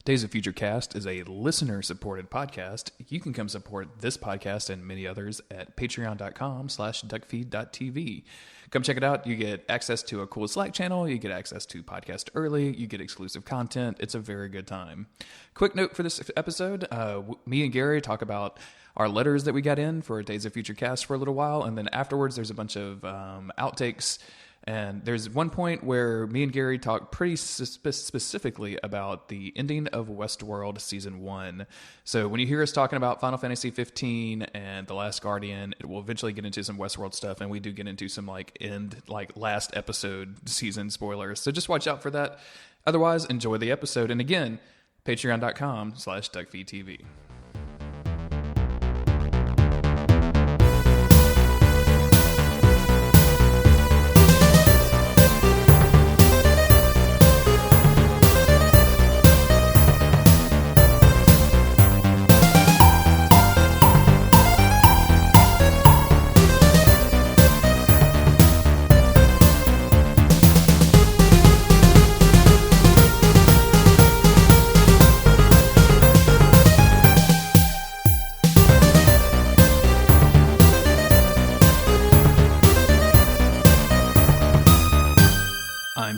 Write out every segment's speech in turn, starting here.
Days of Future Cast is a listener-supported podcast. You can come support this podcast and many others at patreon.com/Duckfeed.tv. Come check it out. You get access to a cool Slack channel. You get access to podcast early. You get exclusive content. It's a very good time. Quick note for this episode. Me and Gary talk about our letters that we got in for Days of Future Cast for a little while. And then afterwards, there's a bunch of outtakes. And there's one point where me and Gary talk pretty specifically about the ending of Westworld Season 1. So when you hear us talking about Final Fantasy 15 and The Last Guardian, it will eventually get into some Westworld stuff, and we do get into some last episode season spoilers. So just watch out for that. Otherwise, enjoy the episode. And again, patreon.com/DuckFeedTV.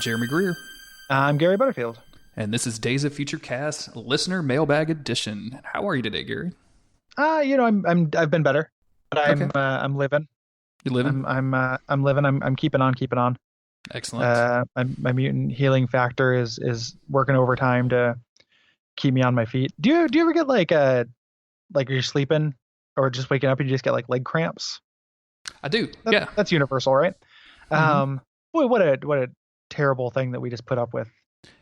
Jeremy Greer. I'm Gary Butterfield. And this is Days of Future Cast Listener Mailbag Edition. How are you today, Gary? I've been better, but I'm living. You living? I'm living. I'm keeping on. Excellent. My mutant healing factor is working overtime to keep me on my feet. Do you ever get like you're sleeping or just waking up and you just get like leg cramps? I do. That's universal, right? Mm-hmm. Boy, what a terrible thing that we just put up with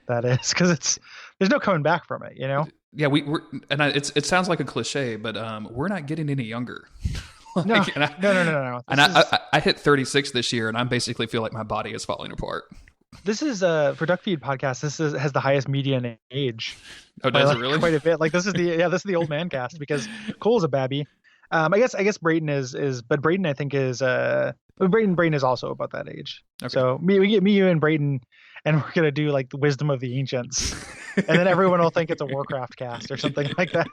that is, because there's no coming back from it, you know. Yeah, it sounds like a cliche, but we're not getting any younger. No. And I hit 36 this year, and I basically feel like my body is falling apart. This is for Duckfeed podcast. Has the highest median age. Oh, does it really? Quite a bit. Like this is the old man cast, because Cole's a babby. I guess Brayden is, but Brayden I think is Brayden is also about that age. Okay. So we get you and Brayden, and we're gonna do like the wisdom of the ancients, and then everyone will think it's a Warcraft cast or something like that.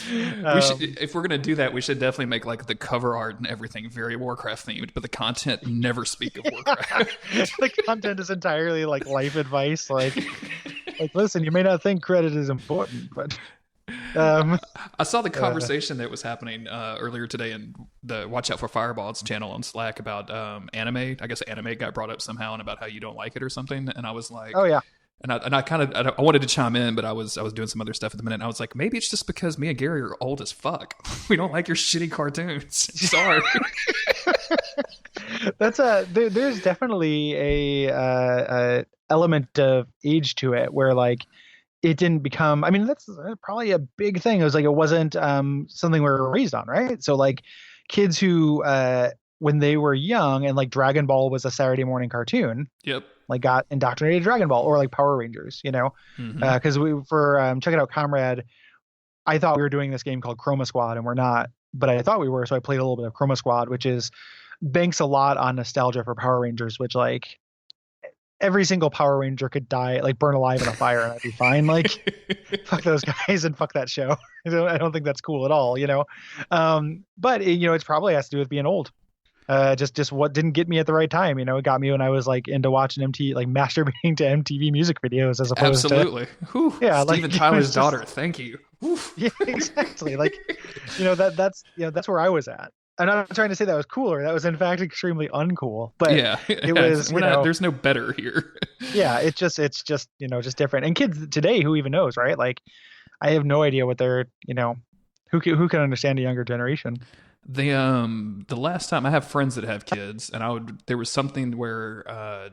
If we're gonna do that, we should definitely make like the cover art and everything very Warcraft themed, but the content never speak of Warcraft. The content is entirely like life advice. Like listen, you may not think credit is important, but. I saw the conversation that was happening earlier today in the Watch Out for Fireballs channel on Slack about anime. I guess anime got brought up somehow, and about how you don't like it or something. And I was like, oh yeah. And I wanted to chime in, but I was doing some other stuff at the minute. And I was like, maybe it's just because me and Gary are old as fuck. We don't like your shitty cartoons. Sorry. There's definitely a element of age to it where like. It didn't become, I mean, that's probably a big thing. It was like, it wasn't something we were raised on, right? So like kids who, when they were young and like Dragon Ball was a Saturday morning cartoon, yep, like got indoctrinated Dragon Ball or like Power Rangers, you know? Because check it out, Comrade, I thought we were doing this game called Chroma Squad, and we're not, but I thought we were. So I played a little bit of Chroma Squad, which banks a lot on nostalgia for Power Rangers, which like, every single Power Ranger could die, like burn alive in a fire, and I'd be fine. Like, fuck those guys and fuck that show. I don't think that's cool at all, you know. But it's probably has to do with being old. Just what didn't get me at the right time. You know, it got me when I was like into watching masturbating to MTV music videos as opposed absolutely. To yeah, Steven Tyler's daughter. Thank you. Oof. Yeah, exactly. Like, that's where I was at. I'm not trying to say that was cooler. That was in fact extremely uncool. But yeah, it was. There's no better here. Yeah, it's just just different. And kids today, who even knows, right? Like, I have no idea what they're who can understand a younger generation. The last time I have friends that have kids, and there was something where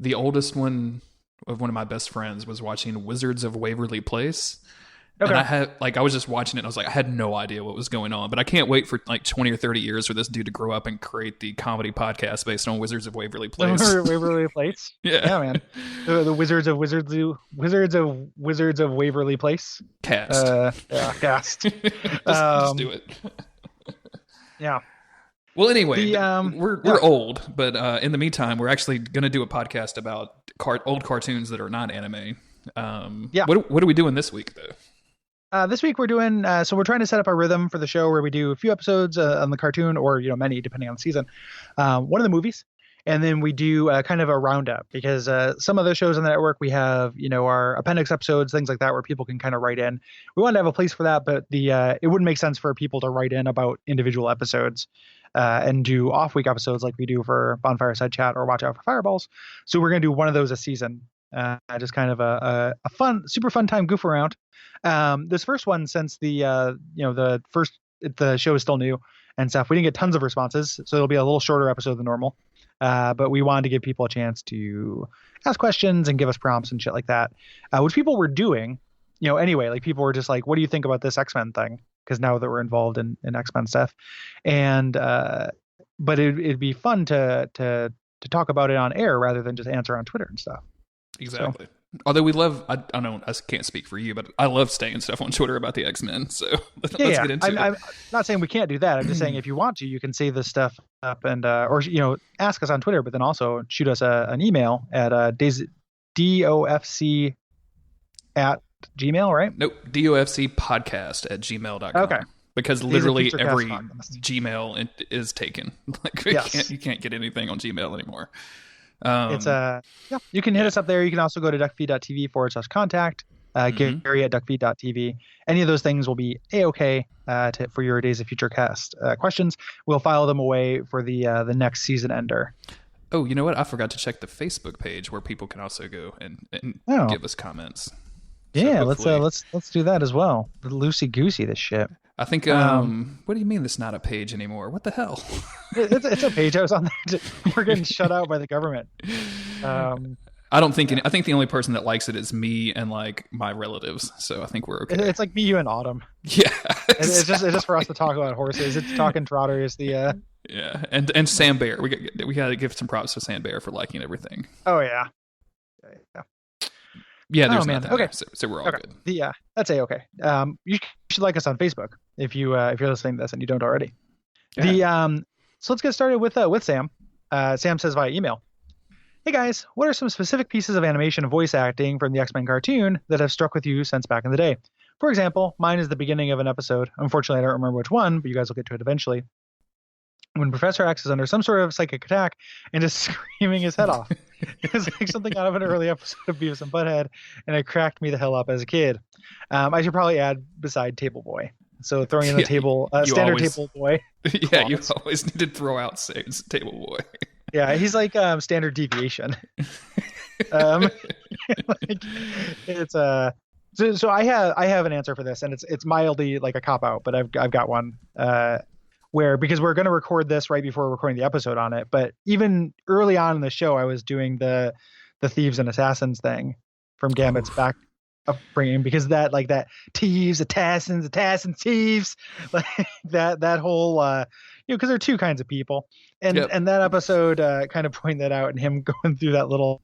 the oldest one of one of my best friends was watching Wizards of Waverly Place. Okay. And I was just watching it and I was like, I had no idea what was going on, but I can't wait for like 20 or 30 years for this dude to grow up and create the comedy podcast based on Wizards of Waverly Place. Waverly Place? Yeah, man. The Wizards of Waverly Place. Cast. Cast. just do it. Yeah. Well, anyway, we're old, but in the meantime, we're actually going to do a podcast about old cartoons that are not anime. Yeah. What are we doing this week though? This week we're doing so we're trying to set up a rhythm for the show where we do a few episodes on the cartoon, or many depending on the season, one of the movies, and then we do kind of a roundup, because some of the shows on the network we have our appendix episodes, things like that, where people can kind of write in. We want to have a place for that, but it wouldn't make sense for people to write in about individual episodes and do off week episodes like we do for Bonfireside Chat or Watch Out for Fireballs. So we're going to do one of those a season. Just kind of a fun, super fun time goof around. This first one, since the show is still new and stuff, we didn't get tons of responses, so it'll be a little shorter episode than normal. But we wanted to give people a chance to ask questions and give us prompts and shit like that, which people were doing, anyway. Like, people were just like, what do you think about this X-Men thing? Because now that we're involved in X-Men stuff, and but it'd be fun to talk about it on air rather than just answer on Twitter and stuff. Exactly. So, although we love, I can't speak for you, but I love saying stuff on Twitter about the X-Men. So let's get into it. I'm not saying we can't do that. I'm just saying if you want to, you can save this stuff up and or ask us on Twitter, but then also shoot us an email at DOFC at Gmail, right? Nope, DOFC podcast at gmail.com. Okay. Because literally every Gmail is taken. Like, you can't get anything on Gmail anymore. You can hit us up there. You can also go to Duckfeed.tv /contact. Gary at Duckfeed.tv. Any of those things will be a-okay for your Days of Future Cast questions. We'll file them away for the next season ender. Oh, you know what? I forgot to check the Facebook page where people can also go and give us comments. Yeah, so let's do that as well. Loosey goosey this shit. I think. What do you mean it's not a page anymore? What the hell? It's a page. I was on there. We're getting shut out by the government. I don't think. I think the only person that likes it is me and like my relatives. So I think we're okay. It's like me, you, and Autumn. Yeah, exactly. It's just for us to talk about horses. It's Talking Trotters. Yeah, and Sam Bear. We got to give some props to Sam Bear for liking everything. Oh yeah. Yeah, there's nothing. Okay, there, so we're all good. Yeah, that's okay. You should like us on Facebook if you're listening to this and you don't already. Yeah. So let's get started with Sam. Sam says via email, "Hey guys, what are some specific pieces of animation and voice acting from the X-Men cartoon that have struck with you since back in the day? For example, mine is the beginning of an episode. Unfortunately, I don't remember which one, but you guys will get to it eventually. When Professor X is under some sort of psychic attack and just screaming his head off. It was like something out of an early episode of Beavis and Butthead, and it cracked me the hell up as a kid. I should probably add beside Table Boy. So throwing in the table, standard Table Boy. Yeah, you always need to throw out Table Boy. Yeah, he's like standard deviation. It's so I have an answer for this, and it's mildly like a cop out, but I've got one. Because we're going to record this right before we're recording the episode on it. But even early on in the show, I was doing the thieves and assassins thing from Gambit's back upbringing, because that thieves, assassins, thieves, like that whole, because there are two kinds of people. And that episode kind of pointed that out, and him going through that little,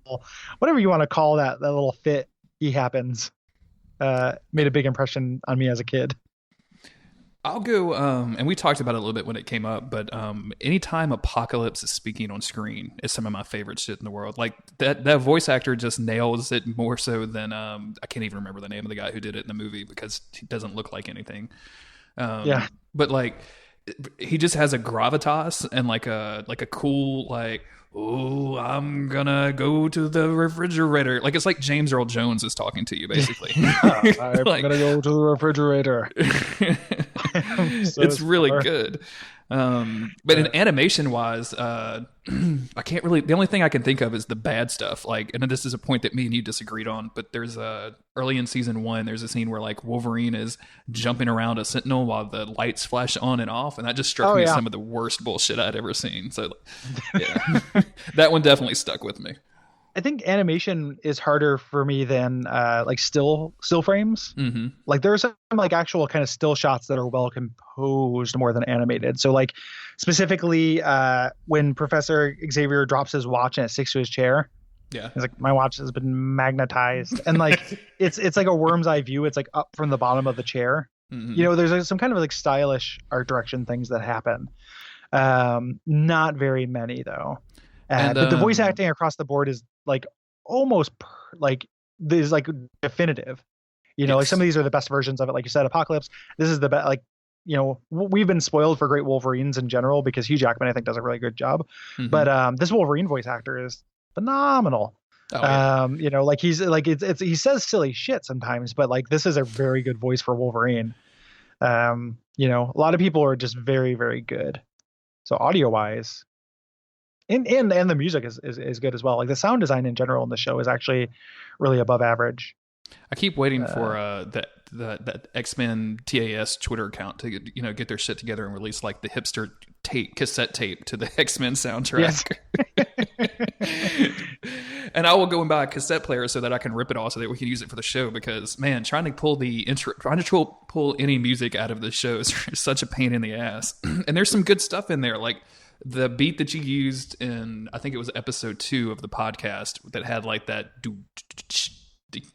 whatever you want to call that little fit he happens, made a big impression on me as a kid. I'll go, and we talked about it a little bit when it came up, but anytime Apocalypse is speaking on screen is some of my favorite shit in the world. Like, that voice actor just nails it more so than, I can't even remember the name of the guy who did it in the movie because he doesn't look like anything. But, like, he just has a gravitas and, like a cool, like, oh, I'm gonna go to the refrigerator. Like, it's like James Earl Jones is talking to you, basically. I'm gonna go to the refrigerator. It's really good. But in animation wise, I can't really, the only thing I can think of is the bad stuff. Like, and this is a point that me and you disagreed on, but there's early in season 1, there's a scene where like Wolverine is jumping around a sentinel while the lights flash on and off. And that just struck me as some of the worst bullshit I'd ever seen. So yeah, that one definitely stuck with me. I think animation is harder for me than like still frames. Mm-hmm. Like there are some like actual kind of still shots that are well composed more than animated. So like specifically when Professor Xavier drops his watch and it sticks to his chair. Yeah, he's like, my watch has been magnetized, and like it's like a worm's eye view. It's like up from the bottom of the chair. Mm-hmm. You know, there's like some kind of like stylish art direction things that happen. Not very many though. But the voice acting across the board is like almost like is like definitive. Like some of these are the best versions of it. Like you said, Apocalypse. This is the best. Like, we've been spoiled for great Wolverines in general because Hugh Jackman, I think, does a really good job. Mm-hmm. But this Wolverine voice actor is phenomenal. Oh, yeah. Like he's like he says silly shit sometimes, but like this is a very good voice for Wolverine. A lot of people are just very, very good. So audio wise, and the music is good as well. Like the sound design in general in the show is actually really above average. I keep waiting for that X-Men TAS Twitter account to get their shit together and release like the hipster cassette tape to the X-Men soundtrack. Yes. And I will go and buy a cassette player so that I can rip it off so that we can use it for the show, because man, trying to pull any music out of the show is such a pain in the ass. And there's some good stuff in there, like the beat that you used in, I think it was episode 2 of the podcast, that had like that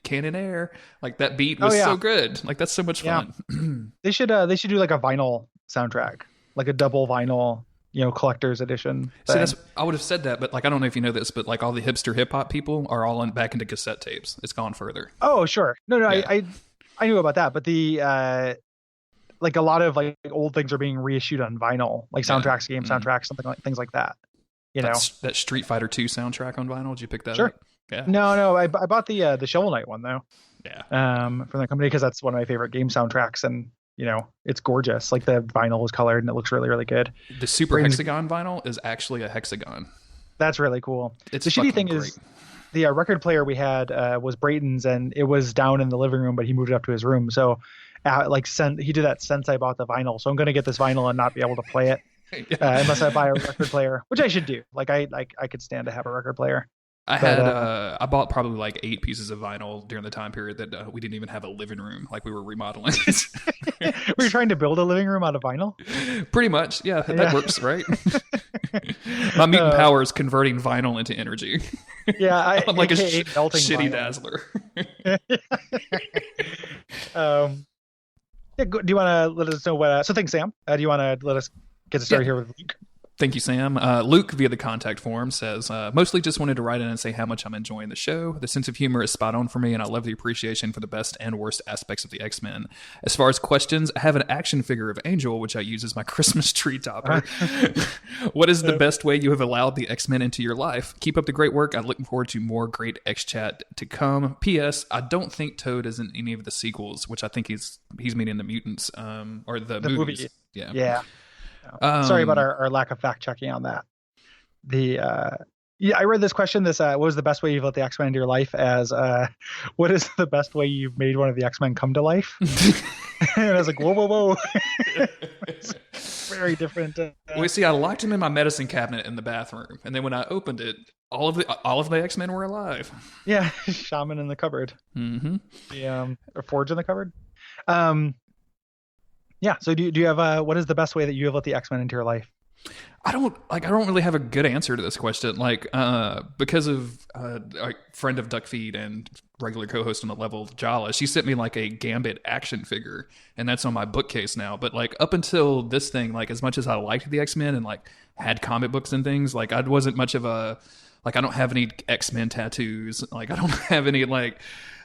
cannon air, like that beat was so good. Like that's so much fun. They should do like a vinyl soundtrack, like a double vinyl, collector's edition. See, I would have said that, but like I don't know if you know this, but like all the hipster hip hop people are all back into cassette tapes. It's gone further. Oh sure, no, yeah. I knew about that, but the like a lot of like old things are being reissued on vinyl, like soundtracks, game soundtracks, things like that. That Street Fighter 2 soundtrack on vinyl. Did you pick that up? Yeah. No, I bought the Shovel Knight one though. Yeah. From the company, because that's one of my favorite game soundtracks, and it's gorgeous. Like the vinyl is colored and it looks really, really good. The Super Hexagon vinyl is actually a hexagon. That's really cool. It's the shitty thing is the record player we had was Brayton's, and it was down in the living room, but he moved it up to his room. So he did that since I bought the vinyl. So I'm going to get this vinyl and not be able to play it unless I buy a record player, which I should do. Like I could stand to have a record player. I bought probably like 8 pieces of vinyl during the time period that we didn't even have a living room. Like we were remodeling. Were you trying to build a living room out of vinyl? Pretty much. Yeah, that works, right? My mutant power is converting vinyl into energy. Yeah. I'm like a shitty dazzler. Do you want to let us know what, so thanks, Sam. Do you want to let us get started here with Luke? Thank you, Sam. Luke, via the contact form, says, mostly just wanted to write in and say how much I'm enjoying the show. The sense of humor is spot on for me, and I love the appreciation for the best and worst aspects of the X-Men. As far as questions, I have an action figure of Angel, which I use as my Christmas tree topper. What is the best way you have allowed the X-Men into your life? Keep up the great work. I'm looking forward to more great X-Chat to come. P.S. I don't think Toad is in any of the sequels, which I think he's meaning the mutants, or the movies. Movie. Yeah. Sorry about our lack of fact checking on that. I read this question. What was the best way you've let the X-Men into your life? As what is the best way you've made one of the X-Men come to life? And I was like, whoa. It's very different. Well, see, I locked him in my medicine cabinet in the bathroom, and then when I opened it, all of the X-Men were alive. Yeah, shaman in the cupboard. Mm-hmm. Or forge in the cupboard. Yeah. So do you have what is the best way that you have let the X-Men into your life? I don't really have a good answer to this question. Like, because of a friend of Duckfeed and regular co-host on the level, Jala, she sent me like a Gambit action figure, and that's on my bookcase now. But like up until this thing, like as much as I liked the X-Men and like had comic books and things, like I wasn't much of a, like I don't have any X-Men tattoos. Like I don't have any like,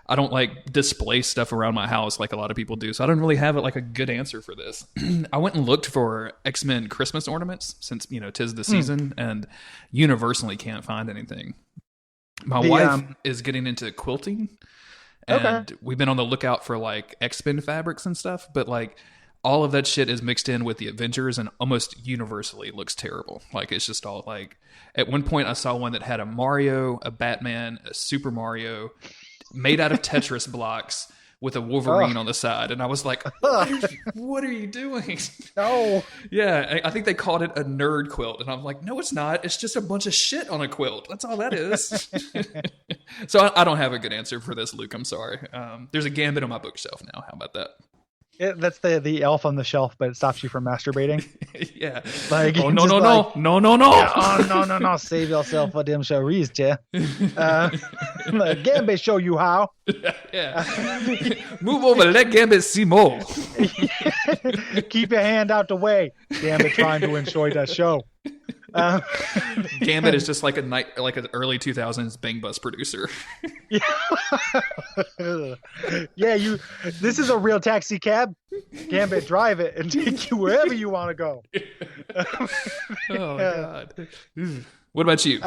I don't like display stuff around my house like a lot of people do. So I don't really have like a good answer for this. I went and looked for X-Men Christmas ornaments since, tis the season, and universally can't find anything. My wife is getting into quilting, and we've been on the lookout for like X-Men fabrics and stuff, but like all of that shit is mixed in with the Avengers and almost universally looks terrible. Like it's just all like, at one point I saw one that had a Mario, a Batman, a Super Mario, made out of Tetris blocks with a Wolverine on the side. And I was like, what are you doing? No. Yeah, I think they called it a nerd quilt. And I'm like, no, it's not. It's just a bunch of shit on a quilt. That's all that is. So I don't have a good answer for this, Luke. I'm sorry. There's a Gambit on my bookshelf now. How about that? That's the elf on the shelf, but it stops you from masturbating. Yeah. Like, oh, no. Yeah, no. Save yourself for them shows, yeah. Gambit show you how. Yeah. Move over, let Gambit see more. Keep your hand out the way. Gambit trying to enjoy that show. Um, Gambit is just like an early 2000s Bang Bus producer. Yeah, this is a real taxi cab. Gambit, drive it and take you wherever you want to go. Oh God. What about you?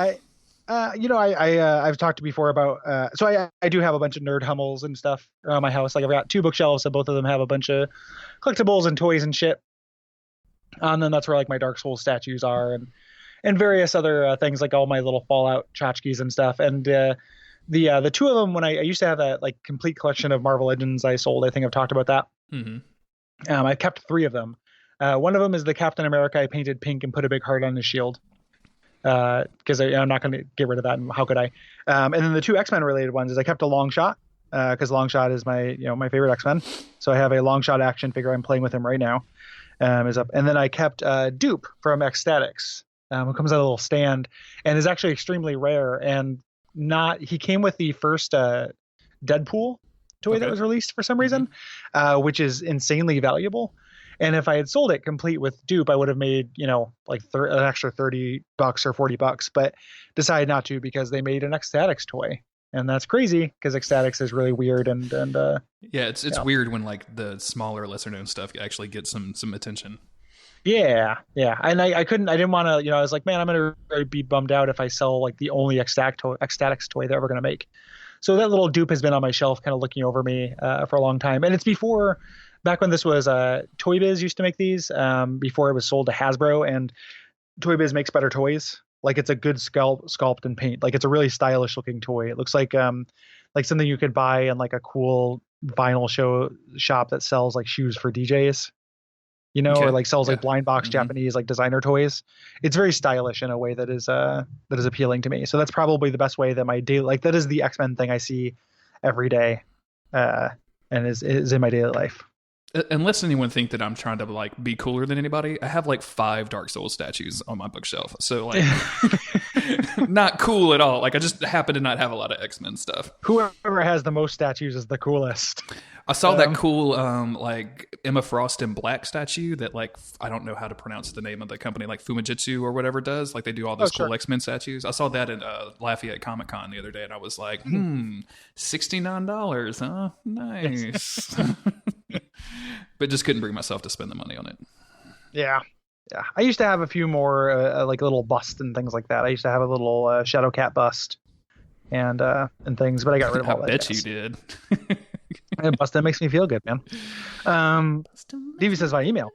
I've talked before about so I do have a bunch of nerd hummels and stuff around my house. Like I've got 2 bookshelves, so both of them have a bunch of collectibles and toys and shit. And then that's where like my Dark Souls statues are, and various other things, like all my little Fallout tchotchkes and stuff. And the 2 of them, when I used to have that like complete collection of Marvel Legends I sold. I think I've talked about that. I kept 3 of them. One of them is the Captain America I painted pink and put a big heart on his shield. Because I'm not going to get rid of that. And how could I? And then the 2 X-Men related ones is I kept a long shot, because long shot is my favorite X-Men. So I have a long shot action figure. I'm playing with him right now. Is up. And then I kept Dupe from Ecstatics, who comes out of a little stand and is actually extremely rare, and he came with the first Deadpool toy that was released for some reason, which is insanely valuable. And if I had sold it complete with Dupe, I would have made, like an extra $30 or $40, but decided not to because they made an Ecstatics toy. And that's crazy because Ecstatics is really weird and yeah, it's weird when like the smaller, lesser known stuff actually gets some attention. Yeah. And I didn't want to, I was like, man, I'm going to be bummed out if I sell like the only Ecstatics toy they're ever going to make. So that little Dupe has been on my shelf kind of looking over me for a long time. And it's back when this was Toy Biz used to make these, before it was sold to Hasbro, and Toy Biz makes better toys. Like it's a good sculpt and paint. Like it's a really stylish looking toy. It looks like something you could buy in like a cool vinyl shop that sells like shoes for DJs, or like sells like blind box Japanese like designer toys. It's very stylish in a way that is appealing to me. So that's probably the best way that my daily, like that is the X-Men thing I see every day, and is in my daily life. Unless anyone think that I'm trying to like be cooler than anybody, I have like 5 Dark Souls statues on my bookshelf. So like, not cool at all. Like I just happen to not have a lot of X-Men stuff. Whoever has the most statues is the coolest. I saw that cool like Emma Frost in black statue that like I don't know how to pronounce the name of the company, like Fumijitsu or whatever does. Like they do all those cool X-Men statues. I saw that at Lafayette Comic Con the other day, and I was like, $69, huh? Nice. But just couldn't bring myself to spend the money on it. Yeah. I used to have a few more like little busts and things like that. I used to have a little Shadowcat bust and things, but I got rid of all that. I bet you did. Bust, that makes me feel good, man. Davey says via email.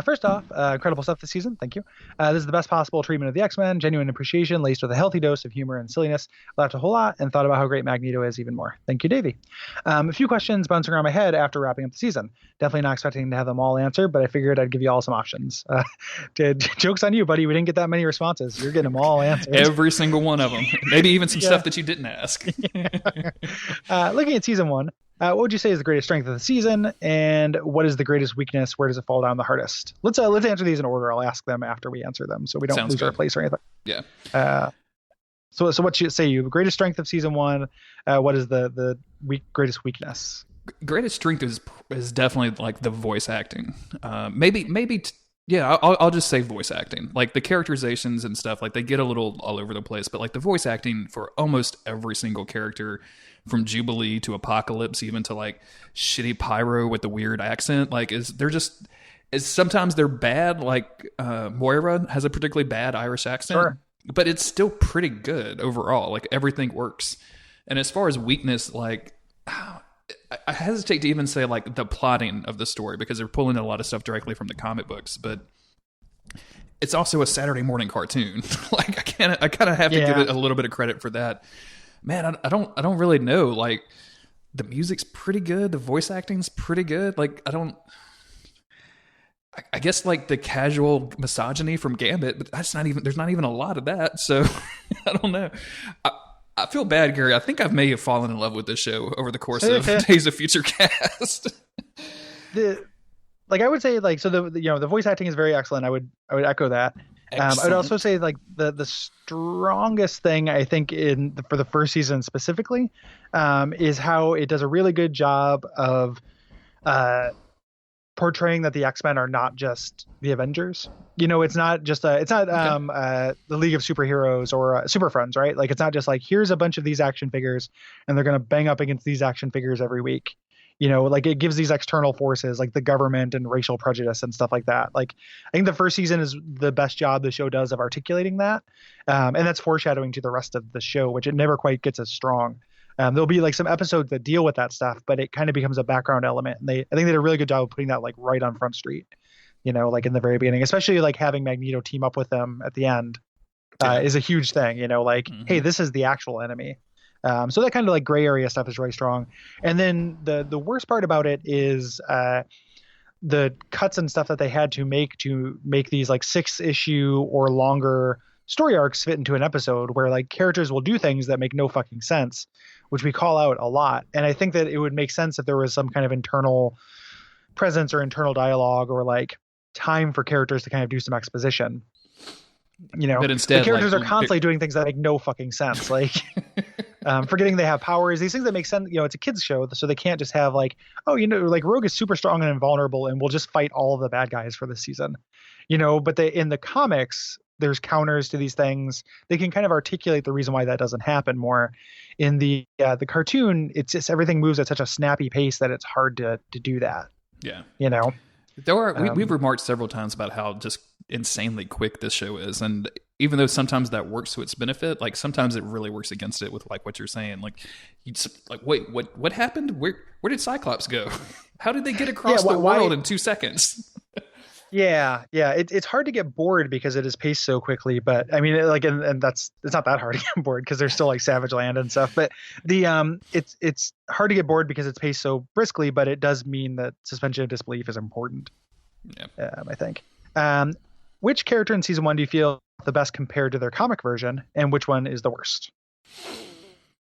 First off, incredible stuff this season. Thank you. This is the best possible treatment of the X-Men. Genuine appreciation laced with a healthy dose of humor and silliness. Laughed a whole lot and thought about how great Magneto is even more. Thank you, Davey. A few questions bouncing around my head after wrapping up the season. Definitely not expecting to have them all answered, but I figured I'd give you all some options. Joke's on you, buddy. We didn't get that many responses. You're getting them all answered. Every single one of them. Maybe even some stuff that you didn't ask. Looking at season 1, what would you say is the greatest strength of the season, and what is the greatest weakness? Where does it fall down the hardest? Let's answer these in order. I'll ask them after we answer them, so we don't lose our place or anything. Yeah. So what should say you? The greatest strength of season 1. What is the greatest weakness? Greatest strength is definitely like the voice acting. I'll just say voice acting. Like the characterizations and stuff, like they get a little all over the place, but like the voice acting for almost every single character, from Jubilee to Apocalypse, even to like shitty Pyro with the weird accent, like sometimes they're bad. Like Moira has a particularly bad Irish accent, but it's still pretty good overall. Like everything works. And as far as weakness, like I hesitate to even say like the plotting of the story, because they're pulling a lot of stuff directly from the comic books, but it's also a Saturday morning cartoon. Like I kind of have to give it a little bit of credit for that. Man, I don't really know. Like the music's pretty good, the voice acting's pretty good. Like I guess like the casual misogyny from Gambit, but there's not even a lot of that. So I don't know. I feel bad, Gary. I think I may have fallen in love with this show over the course of Days of Future Cast. I would say the voice acting is very excellent. I would echo that. I would also say like the strongest thing I think for the first season specifically is how it does a really good job of portraying that the X-Men are not just the Avengers. It's not just the League of Superheroes or Super Friends, right? Like, it's not just like, here's a bunch of these action figures and they're going to bang up against these action figures every week. Like, it gives these external forces like the government and racial prejudice and stuff like that. Like, I think the first season is the best job the show does of articulating that. And that's foreshadowing to the rest of the show, which it never quite gets as strong. There'll be like some episodes that deal with that stuff, but it kind of becomes a background element. And I think they did a really good job of putting that like right on Front Street, like in the very beginning, especially like having Magneto team up with them at the end is a huge thing, like, hey, this is the actual enemy. So that kind of like gray area stuff is really strong. And then the worst part about it is the cuts and stuff that they had to make these like 6-issue or longer story arcs fit into an episode, where like characters will do things that make no fucking sense, which we call out a lot. And I think that it would make sense if there was some kind of internal presence or internal dialogue or like time for characters to kind of do some exposition. But instead, the characters are constantly doing things that make no fucking sense. Like, forgetting they have powers, these things that make sense. It's a kids show, so they can't just have like, like Rogue is super strong and invulnerable and we'll just fight all of the bad guys for this season. But in the comics, there's counters to these things. They can kind of articulate the reason why that doesn't happen more. In the cartoon, it's just everything moves at such a snappy pace that it's hard to do that. Yeah. There are we've remarked several times about how just insanely quick this show is, and even though sometimes that works to its benefit, like sometimes it really works against it with like what you're saying. Like, you just like, wait, what happened? Where did Cyclops go? How did they get across the world in 2 seconds? Yeah. It's hard to get bored because it is paced so quickly, but I mean, and it's not that hard to get bored because there's still like Savage Land and stuff. But it's hard to get bored because it's paced so briskly, but it does mean that suspension of disbelief is important. Yeah, I think. Which character in season 1 do you feel the best compared to their comic version, and which one is the worst?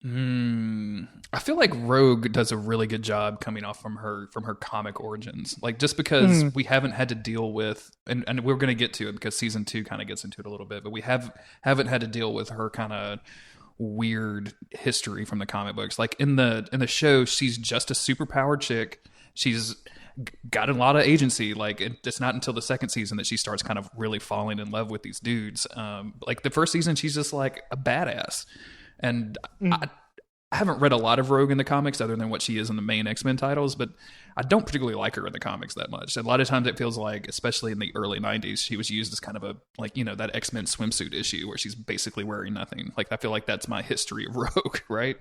I feel like Rogue does a really good job coming off from her comic origins. Like, just because we haven't had to deal with, and we're going to get to it because season 2 kind of gets into it a little bit, but we haven't had to deal with her kind of weird history from the comic books. Like in the show, she's just a superpowered chick. She's got a lot of agency. Like, it's not until the second season that she starts kind of really falling in love with these dudes. Like the first season, she's just like a badass. And I haven't read a lot of Rogue in the comics other than what she is in the main X-Men titles, but I don't particularly like her in the comics that much. A lot of times it feels like, especially in the early 90s, she was used as kind of a, like, that X-Men swimsuit issue where she's basically wearing nothing. Like, I feel like that's my history of Rogue, right?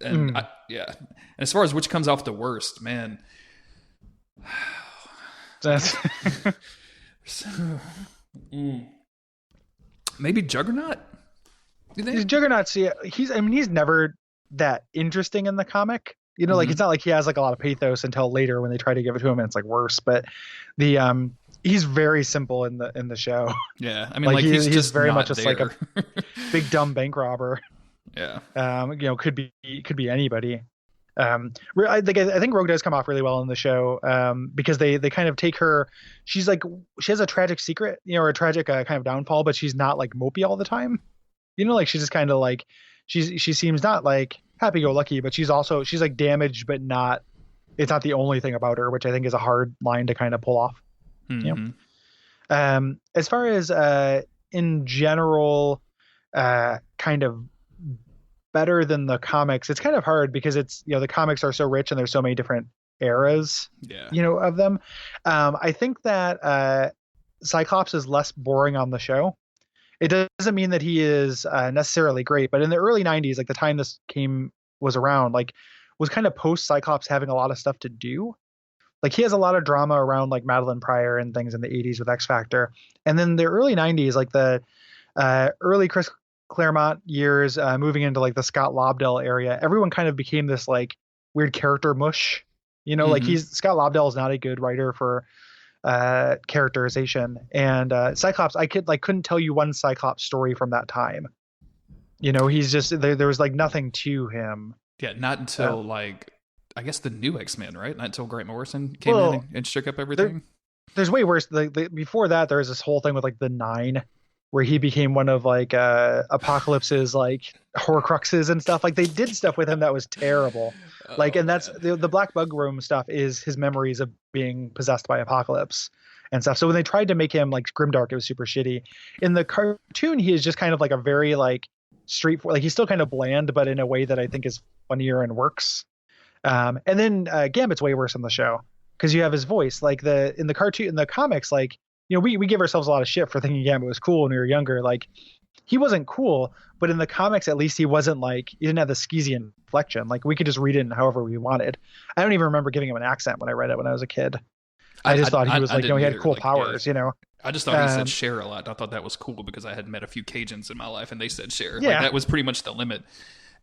And and as far as which comes off the worst, man, that's maybe Juggernaut. Juggernaut's, he's never that interesting in the comic. Like, it's not like he has like a lot of pathos until later when they try to give it to him and it's like worse. But he's very simple in the show. Yeah, I mean, like he's just very much just like a big dumb bank robber. Yeah. Could be anybody. I think Rogue does come off really well in the show because they kind of take her. She has a tragic secret, or a tragic kind of downfall, but she's not like mopey all the time. Like, she's just kind of like, she seems not like happy-go-lucky, but she's like damaged, but not, it's not the only thing about her, which I think is a hard line to kind of pull off. As far as in general, kind of better than the comics, it's kind of hard because it's, the comics are so rich and there's so many different eras, of them. I think that Cyclops is less boring on the show. It doesn't mean that he is necessarily great, but in the early 90s, like the time this was around, like was kind of post Cyclops having a lot of stuff to do. Like, he has a lot of drama around like Madeline Pryor and things in the 80s with X Factor. And then the early 90s, like the early Chris Claremont years, moving into like the Scott Lobdell area, everyone kind of became this like weird character mush. Like Scott Lobdell is not a good writer for characterization, and Cyclops, I couldn't tell you one Cyclops story from that time. He's just there was like nothing to him. Yeah, not until like, I guess, the new X-Men, right? Not until Grant Morrison came in and shook up everything. There's way worse. Before that, there was this whole thing with like the 9, where he became one of like Apocalypse's like Horcruxes and stuff. Like they did stuff with him that was terrible. Like, Oh and that's man. the Black Bug Room stuff is his memories of being possessed by Apocalypse and stuff. So when they tried to make him like grimdark, it was super shitty. In the cartoon, he is just kind of like a very like straightforward, like he's still kind of bland, but in a way that I think is funnier and works. And then Gambit's way worse on the show because you have his voice. Like in the cartoon, in the comics, like we give ourselves a lot of shit for thinking Gambit was cool when we were younger. Like he wasn't cool, but in the comics, at least he wasn't like he didn't have the skeezy inflection. Like we could just read it in however we wanted. I don't even remember giving him an accent when I read it when I was a kid. I just thought he was like, he had cool powers, I just thought he said share a lot. I thought that was cool because I had met a few Cajuns in my life and they said share. Yeah. Like that was pretty much the limit.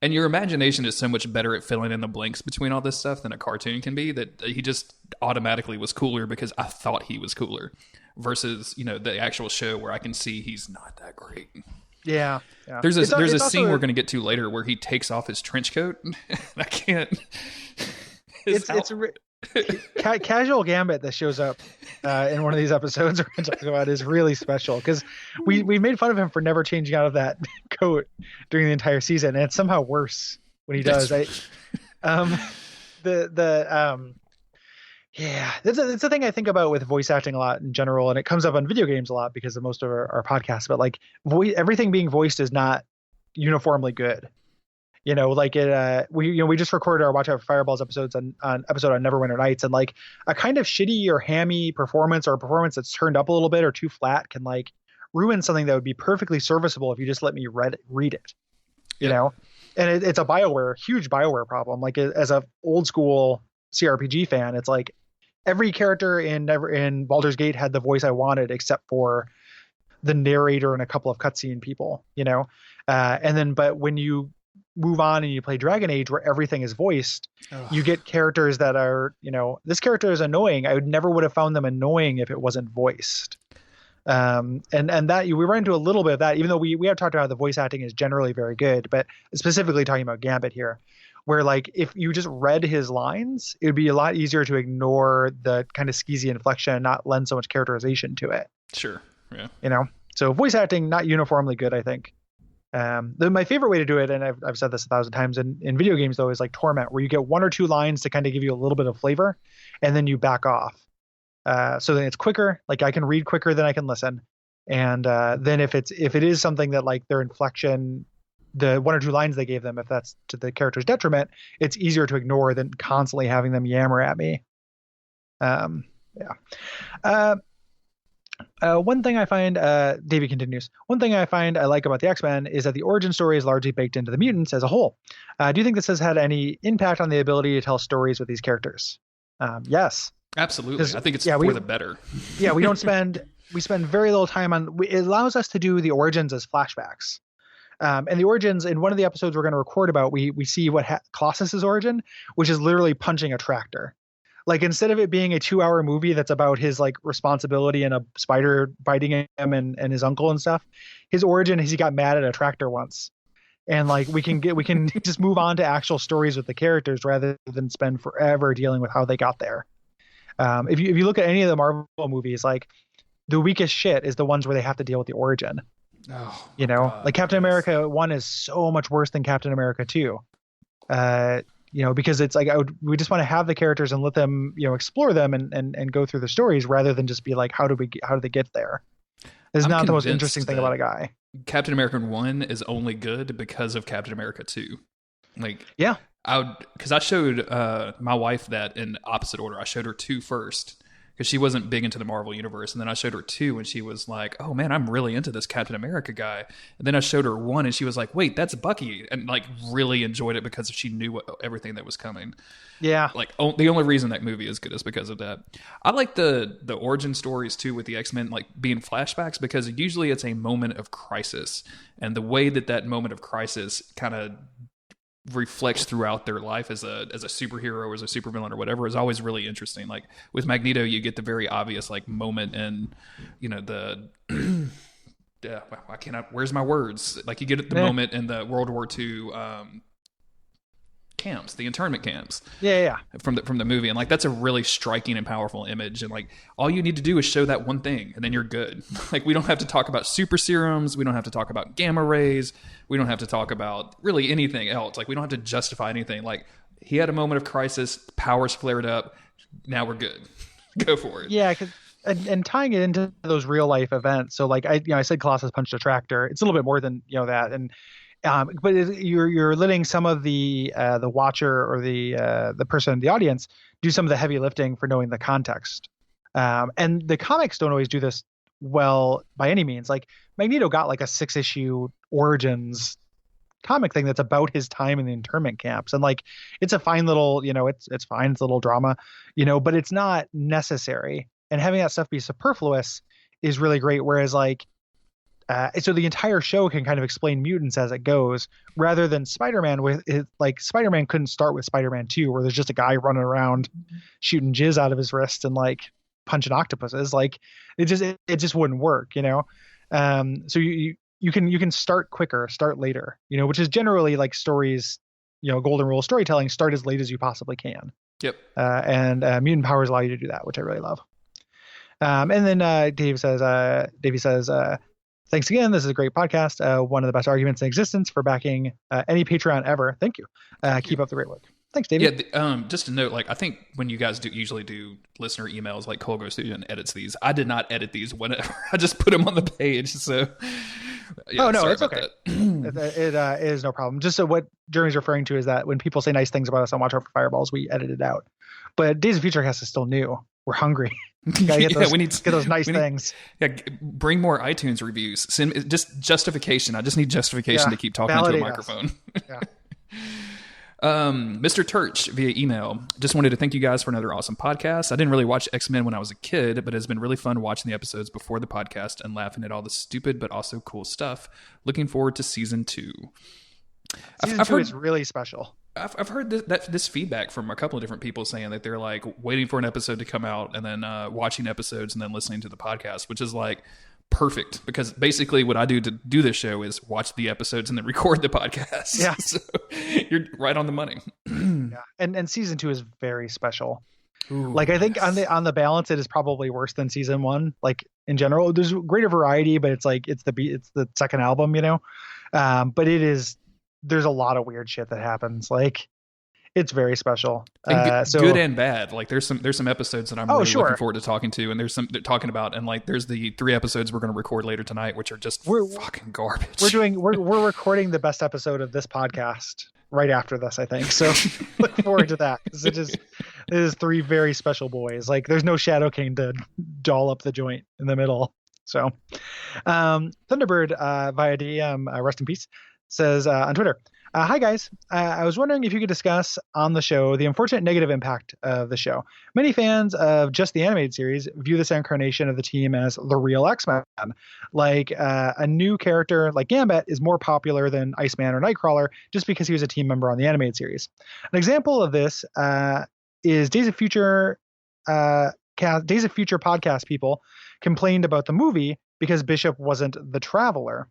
And your imagination is so much better at filling in the blanks between all this stuff than a cartoon can be, that he just automatically was cooler because I thought he was cooler versus, the actual show where I can see he's not that great. Yeah. There's a scene we're going to get to later where he takes off his trench coat. I can't. Casual Gambit that shows up in one of these episodes we're going to talk about is really special because we made fun of him for never changing out of that coat during the entire season, and it's somehow worse when he does. It's a thing I think about with voice acting a lot in general, and it comes up on video games a lot because of most of our podcasts. But like everything being voiced is not uniformly good. We just recorded our Watch Out for Fireballs episode on Neverwinter Nights, and like a kind of shitty or hammy performance or a performance that's turned up a little bit or too flat can like ruin something that would be perfectly serviceable if you just let me read it. And it's a huge BioWare problem. Like as a old school CRPG fan, it's like every character in Baldur's Gate had the voice I wanted except for the narrator and a couple of cutscene people, but when you move on and you play Dragon Age where everything is voiced, you get characters that are, this character is annoying. I never would have found them annoying if it wasn't voiced. And that we run into a little bit of that, even though we have talked about how the voice acting is generally very good, but specifically talking about Gambit here, where like if you just read his lines, it would be a lot easier to ignore the kind of skeezy inflection and not lend so much characterization to it. Sure. Yeah. So voice acting, not uniformly good, I think. My favorite way to do it, and I've said this 1,000 times in video games though, is like Torment, where you get one or two lines to kind of give you a little bit of flavor and then you back off. So then it's quicker. Like I can read quicker than I can listen. And then if it is something that like their inflection, the one or two lines they gave them, if that's to the character's detriment, it's easier to ignore than constantly having them yammer at me. One thing I find, Davey continues, one thing I find I like about the X-Men is that the origin story is largely baked into the mutants as a whole. Do you think this has had any impact on the ability to tell stories with these characters? Yes. Absolutely. I think it's for the better. Yeah, we spend very little time on, it allows us to do the origins as flashbacks. And the origins, in one of the episodes we're going to record about, we see Colossus's origin, which is literally punching a tractor. Like instead of it being a 2-hour movie that's about his like responsibility and a spider biting him and his uncle and stuff, his origin is he got mad at a tractor once. And like we can just move on to actual stories with the characters rather than spend forever dealing with how they got there. If you look at any of the Marvel movies, like the weakest shit is the ones where they have to deal with the origin. Oh, God, like Captain America 1 is so much worse than Captain America 2. Because it's like we just want to have the characters and let them, explore them and go through the stories rather than just be like, how do they get there? It's not the most interesting thing about a guy. Captain America 1 is only good because of Captain America 2. Like, yeah, because I showed my wife that in opposite order. I showed her 2 first because she wasn't big into the Marvel universe, and then I showed her 2 and she was like, oh man, I'm really into this Captain America guy. And then I showed her 1 and she was like, wait, that's Bucky, and like really enjoyed it because she knew everything that was coming. Yeah, like the only reason that movie is good is because of that. I like the origin stories too with the X-Men, like being flashbacks, because usually it's a moment of crisis, and the way that moment of crisis kind of reflects throughout their life as a superhero or as a supervillain or whatever is always really interesting. Like with Magneto, you get the very obvious like moment in, the I cannot, where's my words? Like you get the moment in the World War II camps, the internment camps. Yeah. From the movie, and like that's a really striking and powerful image. And like all you need to do is show that one thing, and then you're good. Like we don't have to talk about super serums. We don't have to talk about gamma rays. We don't have to talk about really anything else. Like we don't have to justify anything. Like he had a moment of crisis. Powers flared up. Now we're good. Go for it. Yeah, and tying it into those real life events. So like I said, Colossus punched a tractor. It's a little bit more than that, and but you're letting some of the watcher or the person in the audience do some of the heavy lifting for knowing the context. And the comics don't always do this well by any means. Like Magneto got like a 6-issue Origins comic thing that's about his time in the internment camps, and like it's a fine little it's fine, it's a little drama, but it's not necessary, and having that stuff be superfluous is really great. Whereas like so the entire show can kind of explain mutants as it goes, rather than Spider-Man like Spider-Man couldn't start with Spider-Man 2 where there's just a guy running around shooting jizz out of his wrist and like punching octopuses. Like it just wouldn't work, so you can start quicker, start later, which is generally like stories, golden rule of storytelling: start as late as you possibly can. Yep. And mutant powers allow you to do that, which I really love. And then Davey says, thanks again. This is a great podcast. One of the best arguments in existence for backing any Patreon ever. Thank you. Keep up the great work. Thanks, David. Yeah. Just a note, like I think when you guys usually do listener emails, like Cole goes through and edits these. I did not edit these whenever. I just put them on the page. So. Yeah, oh no, it's okay. It is no problem. Just so what Jeremy's referring to is that when people say nice things about us on Watch Out for Fireballs, we edit it out. But Days of Future Cast is still new. We're hungry. Gotta get those, get those nice things. Bring more iTunes reviews. Send just justification. I just need justification to keep talking into a microphone. Yeah. Mr. Turch via email just wanted to thank you guys for another awesome podcast. I didn't really watch X-Men when I was a kid, but it's been really fun watching the episodes before the podcast and laughing at all the stupid but also cool stuff. Looking forward to season 2. Season 2 is really special. I've heard this feedback from a couple of different people saying that they're like waiting for an episode to come out and then watching episodes and then listening to the podcast, which is like perfect, because basically what I do to do this show is watch the episodes and then record the podcast. Yeah. So you're right on the money. Yeah. And season 2 is very special. Ooh, like I think on the balance, it is probably worse than season 1. Like in general, there's greater variety, but it's like it's the second album, but there's a lot of weird shit that happens. Like it's very special. So good and bad. Like there's some episodes that I'm really looking forward to talking to, and there's some they're talking about, and like there's the 3 episodes we're going to record later tonight, which are just fucking garbage. We're recording the best episode of this podcast right after this, I think. So look forward to that, because it is 3 very special boys. Like there's no Shadow King to doll up the joint in the middle. So Thunderbird via DM, rest in peace, says on Twitter, hi guys, I was wondering if you could discuss on the show the unfortunate negative impact of the show. Many fans of just the animated series view this incarnation of the team as the real X-Men. Like a new character like Gambit is more popular than Iceman or Nightcrawler just because he was a team member on the animated series. An example of this is Days of Future podcast people complained about the movie because Bishop wasn't the Traveler.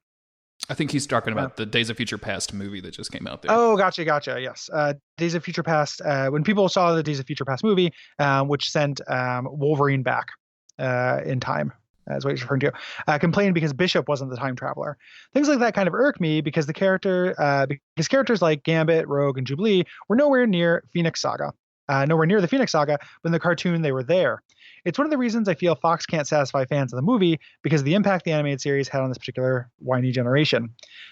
I think he's talking about the Days of Future Past movie that just came out there. Oh, gotcha. Yes. Days of Future Past, when people saw the Days of Future Past movie, which sent Wolverine back in time, as what he's referring to, complained because Bishop wasn't the time traveler. Things like that kind of irk me because because characters like Gambit, Rogue, and Jubilee were nowhere near the Phoenix Saga, but in the cartoon they were there. It's one of the reasons I feel Fox can't satisfy fans of the movie, because of the impact the animated series had on this particular whiny generation.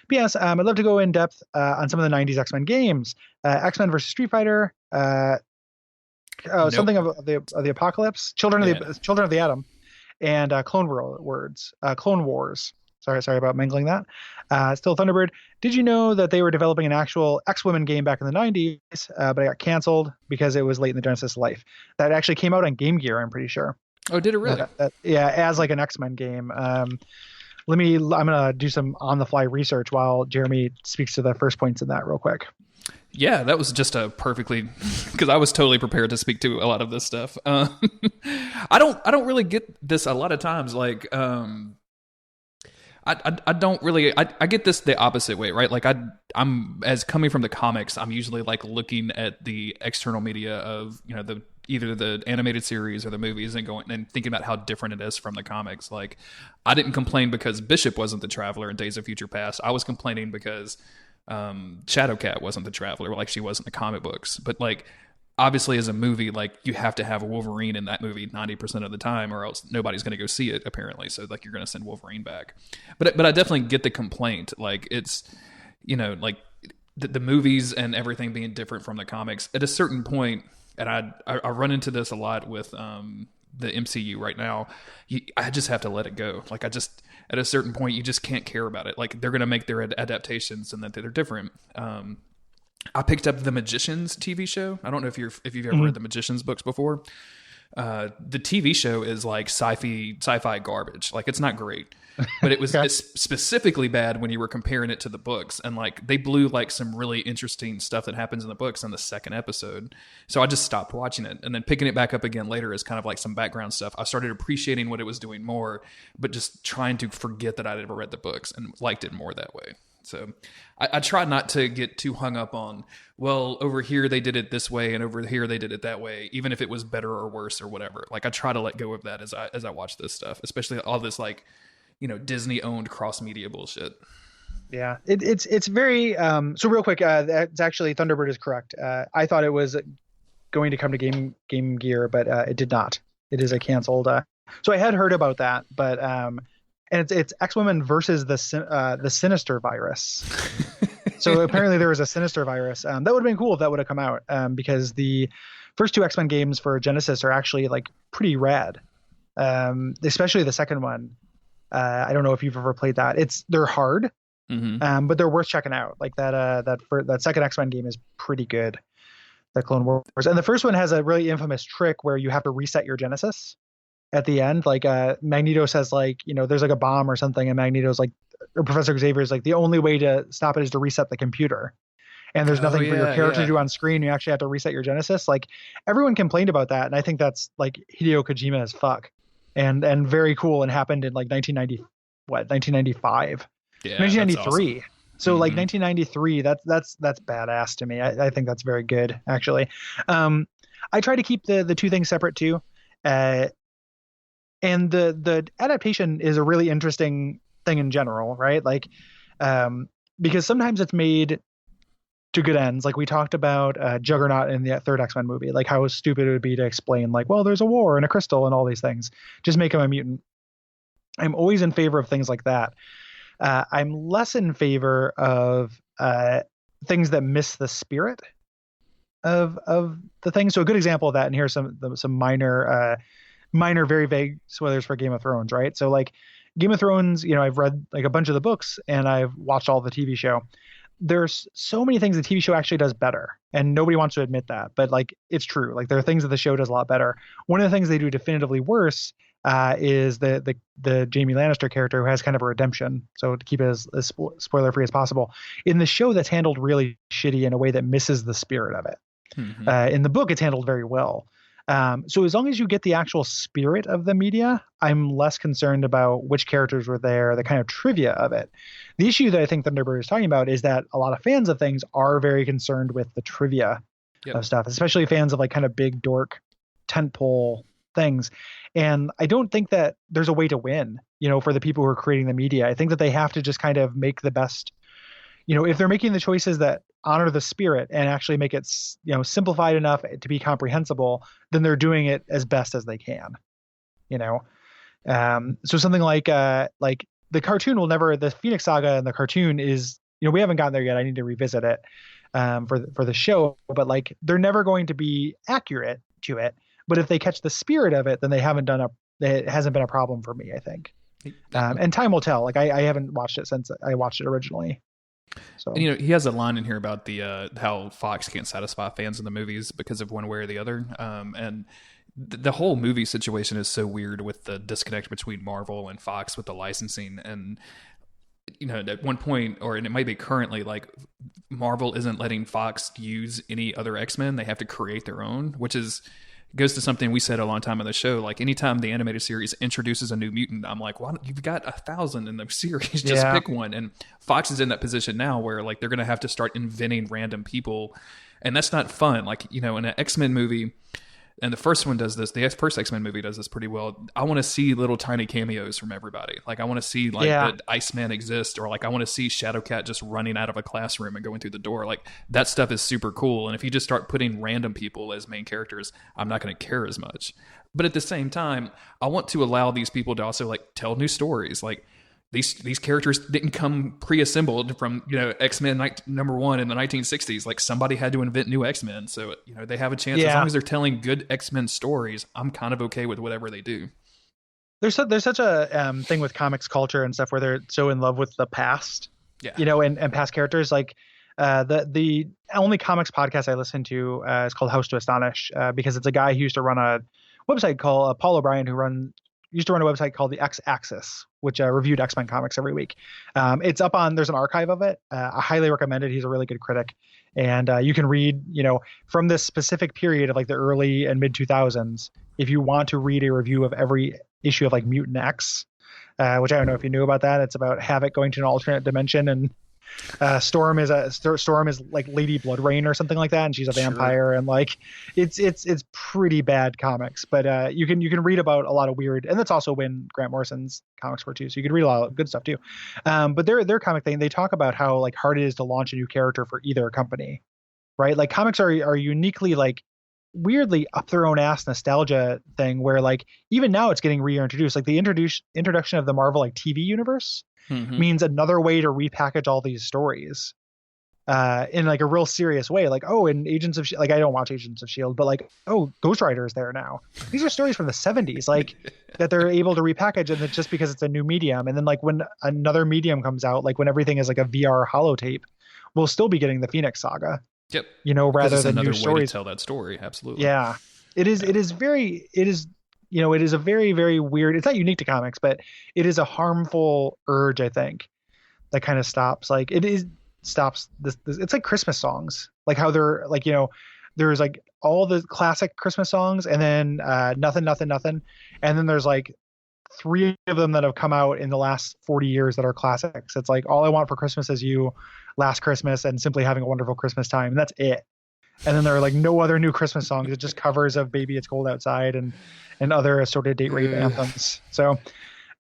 P.S. I'd love to go in depth on some of the 90s X-Men games. X-Men vs. Street Fighter, something of the Apocalypse, Children of the Atom, and Clone Wars. Sorry about mingling that. Still Thunderbird. Did you know that they were developing an actual X-Women game back in the 90s, but it got canceled because it was late in the Genesis life? That actually came out on Game Gear, I'm pretty sure. Oh, did it really? Yeah, as like an X-Men game. I'm going to do some on-the-fly research while Jeremy speaks to the first points in that real quick. Yeah, that was just because I was totally prepared to speak to a lot of this stuff. I don't really get this a lot of times. Like, I don't really I get this the opposite way, right? Like I'm as coming from the comics, I'm usually like looking at the external media of, you know, the either the animated series or the movies and going and thinking about how different it is from the comics. Like I didn't complain because Bishop wasn't the Traveler in Days of Future Past. I was complaining because Shadowcat wasn't the Traveler like she was in the comic books. But like obviously as a movie, like you have to have a Wolverine in that movie 90% of the time or else nobody's going to go see it apparently. So like you're going to send Wolverine back. But I definitely get the complaint. Like it's, you know, like the movies and everything being different from the comics at a certain point. And I run into this a lot with the MCU right now. I just have to let it go. Like at a certain point, you just can't care about it. Like they're going to make their adaptations and that they're different. I picked up the Magicians TV show. I don't know if you've ever read the Magicians books before. The TV show is like sci-fi garbage. Like it's not great, but it was it's specifically bad when you were comparing it to the books. And like they blew like some really interesting stuff that happens in the books in the second episode. So I just stopped watching it, and then picking it back up again later as kind of like some background stuff. I started appreciating what it was doing more, but just trying to forget that I'd ever read the books and liked it more that way. So I try not to get too hung up on, well, over here they did it this way and over here they did it that way, even if it was better or worse or whatever. Like I try to let go of that as I watch this stuff, especially all this like, you know, Disney owned cross media bullshit. Yeah, it's very so real quick. That's actually Thunderbird is correct. I thought it was going to come to Game Gear, but it did not. It is a canceled. So I had heard about that, but and it's X-Women versus the Sinister virus. So apparently there was a Sinister virus. That would have been cool if that would have come out, because the first two X-Men games for Genesis are actually like pretty rad, especially the second one. I don't know if you've ever played that. They're hard, but they're worth checking out. Like that second X-Men game is pretty good. The Clone Wars, and the first one has a really infamous trick where you have to reset your Genesis at the end. Like Magneto says, like, you know, there's like a bomb or something, and Magneto's like, or Professor Xavier's like, the only way to stop it is to reset the computer. And there's nothing for your character to do on screen. You actually have to reset your Genesis. Like everyone complained about that, and I think that's like Hideo Kojima as fuck, and very cool, and happened in like 1995, 1993. Awesome. So like 1993, that's badass to me. I think that's very good actually. I try to keep the two things separate too. And the adaptation is a really interesting thing in general, right? Like, because sometimes it's made to good ends. Like we talked about Juggernaut in the third X-Men movie, like how stupid it would be to explain like, well, there's a war and a crystal and all these things. Just make him a mutant. I'm always in favor of things like that. I'm less in favor of things that miss the spirit of the thing. So a good example of that, and here's some minor, very vague spoilers for Game of Thrones, right? So like Game of Thrones, you know, I've read like a bunch of the books and I've watched all the TV show. There's so many things the TV show actually does better, and nobody wants to admit that, but like it's true. Like there are things that the show does a lot better. One of the things they do definitively worse is the Jaime Lannister character, who has kind of a redemption. So to keep it as spoiler free as possible, in the show that's handled really shitty in a way that misses the spirit of it. In the book, it's handled very well. So as long as you get the actual spirit of the media, I'm less concerned about which characters were there, the kind of trivia of it. The issue that I think Thunderbird is talking about is that a lot of fans of things are very concerned with the trivia of stuff, especially fans of like kind of big dork tentpole things. And I don't think that there's a way to win, you know, for the people who are creating the media. I think that they have to just kind of make the best, you know, if they're making the choices that honor the spirit and actually make it, you know, simplified enough to be comprehensible, then they're doing it as best as they can, you know? So something like the cartoon will never, the Phoenix Saga and the cartoon is, you know, we haven't gotten there yet. I need to revisit it for the show, but like they're never going to be accurate to it. But if they catch the spirit of it, then it hasn't been a problem for me, I think. And time will tell. Like I haven't watched it since I watched it originally. So, and, you know, he has a line in here about the how Fox can't satisfy fans in the movies because of one way or the other. And the whole movie situation is so weird with the disconnect between Marvel and Fox with the licensing. And, you know, at one point, and it might be currently, like Marvel isn't letting Fox use any other X-Men. They have to create their own, which is, goes to something we said a long time on the show. Like anytime the animated series introduces a new mutant, I'm like, why? You've got 1,000 in the series. Just pick one. And Fox is in that position now where like they're going to have to start inventing random people, and that's not fun. Like, you know, in an X-Men movie, and the first one does this. The first X-Men movie does this pretty well. I want to see little tiny cameos from everybody. Like I want to see like that Iceman exists, or like I want to see Shadowcat just running out of a classroom and going through the door. Like that stuff is super cool. And if you just start putting random people as main characters, I'm not going to care as much. But at the same time, I want to allow these people to also like tell new stories. Like these characters didn't come pre-assembled from, you know, X-Men number 1 in the 1960s. Like somebody had to invent new X-Men. So, you know, they have a chance. As long as they're telling good X-Men stories, I'm kind of okay with whatever they do. There's such a thing with comics culture and stuff where they're so in love with the past, you know, and past characters. Like the only comics podcast I listen to is called House to Astonish because it's a guy who used to run a website called Paul O'Brien, who used to run a website called the X-Axis, which reviewed X-Men comics every week. It's up on, there's an archive of it. I highly recommend it. He's a really good critic. And you can read, you know, from this specific period of like the early and mid 2000s, if you want to read a review of every issue of like Mutant X, which I don't know if you knew about that. It's about Havoc going to an alternate dimension, and Storm is like Lady Bloodrain or something like that, and she's a vampire, and like it's pretty bad comics, but you can read about a lot of weird, and that's also when Grant Morrison's comics were too, so you can read a lot of good stuff too. But their comic thing, they talk about how like hard it is to launch a new character for either company, right? Like comics are uniquely like weirdly up their own ass nostalgia thing where like even now it's getting reintroduced. Like the introduction of the Marvel like TV universe means another way to repackage all these stories in like a real serious way. Like, oh, in Agents of like I don't watch Agents of S.H.I.E.L.D., but like, oh, Ghost Rider is there now. These are stories from the 70s, like that they're able to repackage, and it's just because it's a new medium. And then like when another medium comes out, like when everything is like a VR holotape, we'll still be getting the Phoenix Saga. Yep. You know, rather than new stories. Way to tell that story. Absolutely. Yeah. It is you know, it is a very, very weird, it's not unique to comics, but it is a harmful urge, I think, that kind of stops. Like stops this, it's like Christmas songs, like how they're like, you know, there's like all the classic Christmas songs and then nothing. And then there's like 3 of them that have come out in the last 40 years that are classics. It's like All I Want for Christmas Is You, Last Christmas, and Simply Having a Wonderful Christmas Time. And that's it. And then there are like no other new Christmas songs. It's just covers of Baby It's Cold Outside and other assorted date rape anthems. So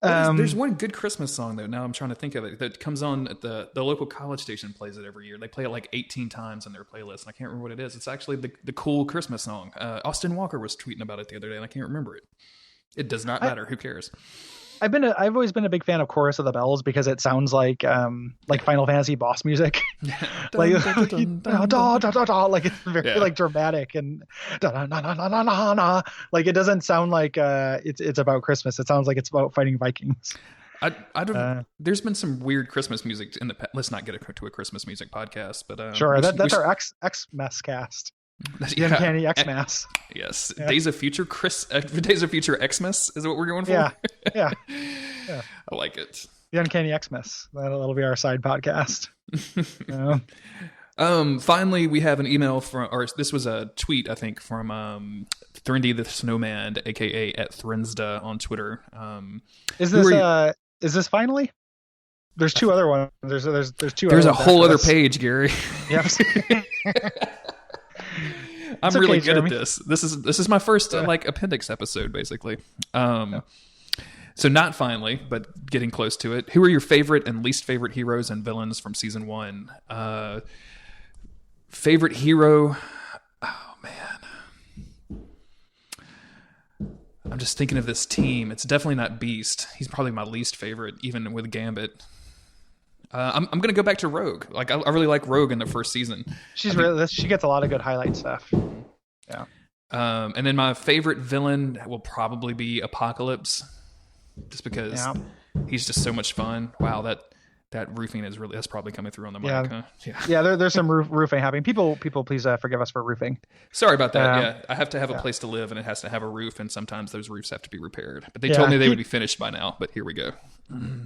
there's one good Christmas song though. Now I'm trying to think of it that comes on at the local college station plays it every year. They play it like 18 times in their playlist. And I can't remember what it is. It's actually the cool Christmas song. Austin Walker was tweeting about it the other day and I can't remember it. It does not matter. Who cares? I've always been a big fan of Chorus of the Bells because it sounds like Final Fantasy boss music. Like it's very like dramatic and like it doesn't sound like it's about Christmas. It sounds like it's about fighting Vikings. I don't. There's been some weird Christmas music in the. Let's not get to a Christmas music podcast, but sure. That's our X-Mess cast. The Uncanny Xmas. Yes. Yeah. Days of Future Xmas is what we're going for. Yeah. I like it. The Uncanny Xmas. That'll be our side podcast. Finally, we have an email from, or this was a tweet, I think, from Thrindy the Snowman, aka at Thrinsda on Twitter. Is this finally? There's 2 other ones. There's 2. There's a whole other page, Gary. Yep. I'm really good at this. This is my first like appendix episode, basically. So not finally, but getting close to it. Who are your favorite and least favorite heroes and villains from season 1? Favorite hero? Oh man, I'm just thinking of this team. It's definitely not Beast. He's probably my least favorite, even with Gambit. I'm going to go back to Rogue. Like I really like Rogue in the first season. She gets a lot of good highlight stuff. Yeah. And then my favorite villain will probably be Apocalypse, just because he's just so much fun. Wow, that roofing is that's probably coming through on the mic. Huh? Yeah. There's some roofing happening. People, please forgive us for roofing. Sorry about that. I have to have a place to live, and it has to have a roof, and sometimes those roofs have to be repaired. But they told me they would be finished by now. But here we go.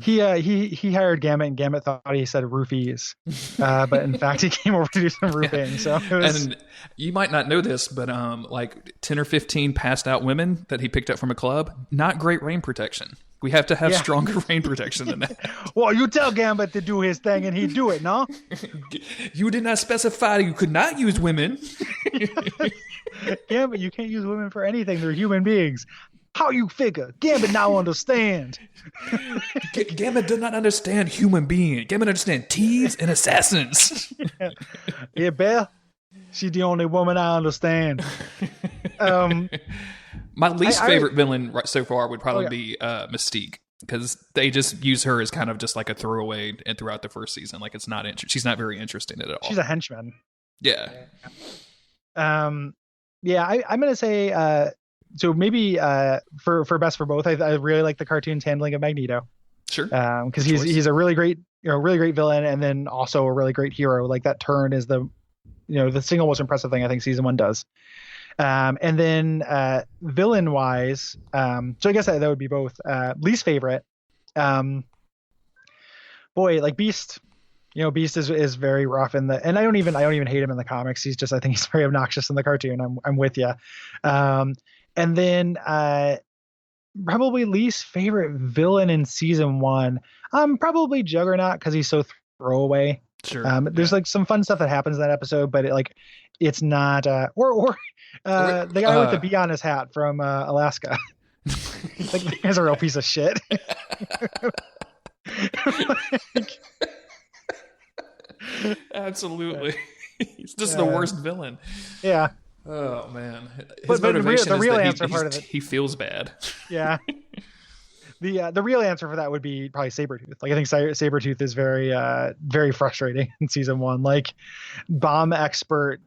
He hired Gambit, and Gambit thought he said roofies, but in fact he came over to do some roofing. So it was. And you might not know this, but like 10 or 15 passed out women that he picked up from a club, not great rain protection. We have to have stronger rain protection than that. Well, you tell Gambit to do his thing and he'd do it, no? You did not specify you could not use women. Gambit, you can't use women for anything. They're human beings. How you figure? Gambit now understand. Gambit does not understand human being. Gambit understand thieves and assassins. Yeah, Belle, she's the only woman I understand. My least favorite villain so far would probably be Mystique, because they just use her as kind of just like a throwaway and throughout the first season. Like it's not she's not very interesting at all. She's a henchman. Yeah. Yeah, I'm gonna say so maybe for best for both. I really like the cartoon's handling of Magneto. Sure. Because he's a really great villain, and then also a really great hero. Like that turn is the single most impressive thing I think season 1 does. And then villain wise, so I guess that would be both. Least favorite, boy, like Beast. Beast is very rough and I don't even hate him in the comics. I think he's very obnoxious in the cartoon. I'm with you. And then probably least favorite villain in season 1, probably Juggernaut, because he's so throwaway. Sure. There's like some fun stuff that happens in that episode, but it's not or the guy with the bee on his hat from Alaska. Like, the guy's a real piece of shit. Absolutely. He's just the worst villain. Yeah. Oh man. But the real answer part of it, he feels bad. Yeah. The real answer for that would be probably Sabretooth. Like I think Sabretooth is very very frustrating in season 1. Like bomb expert,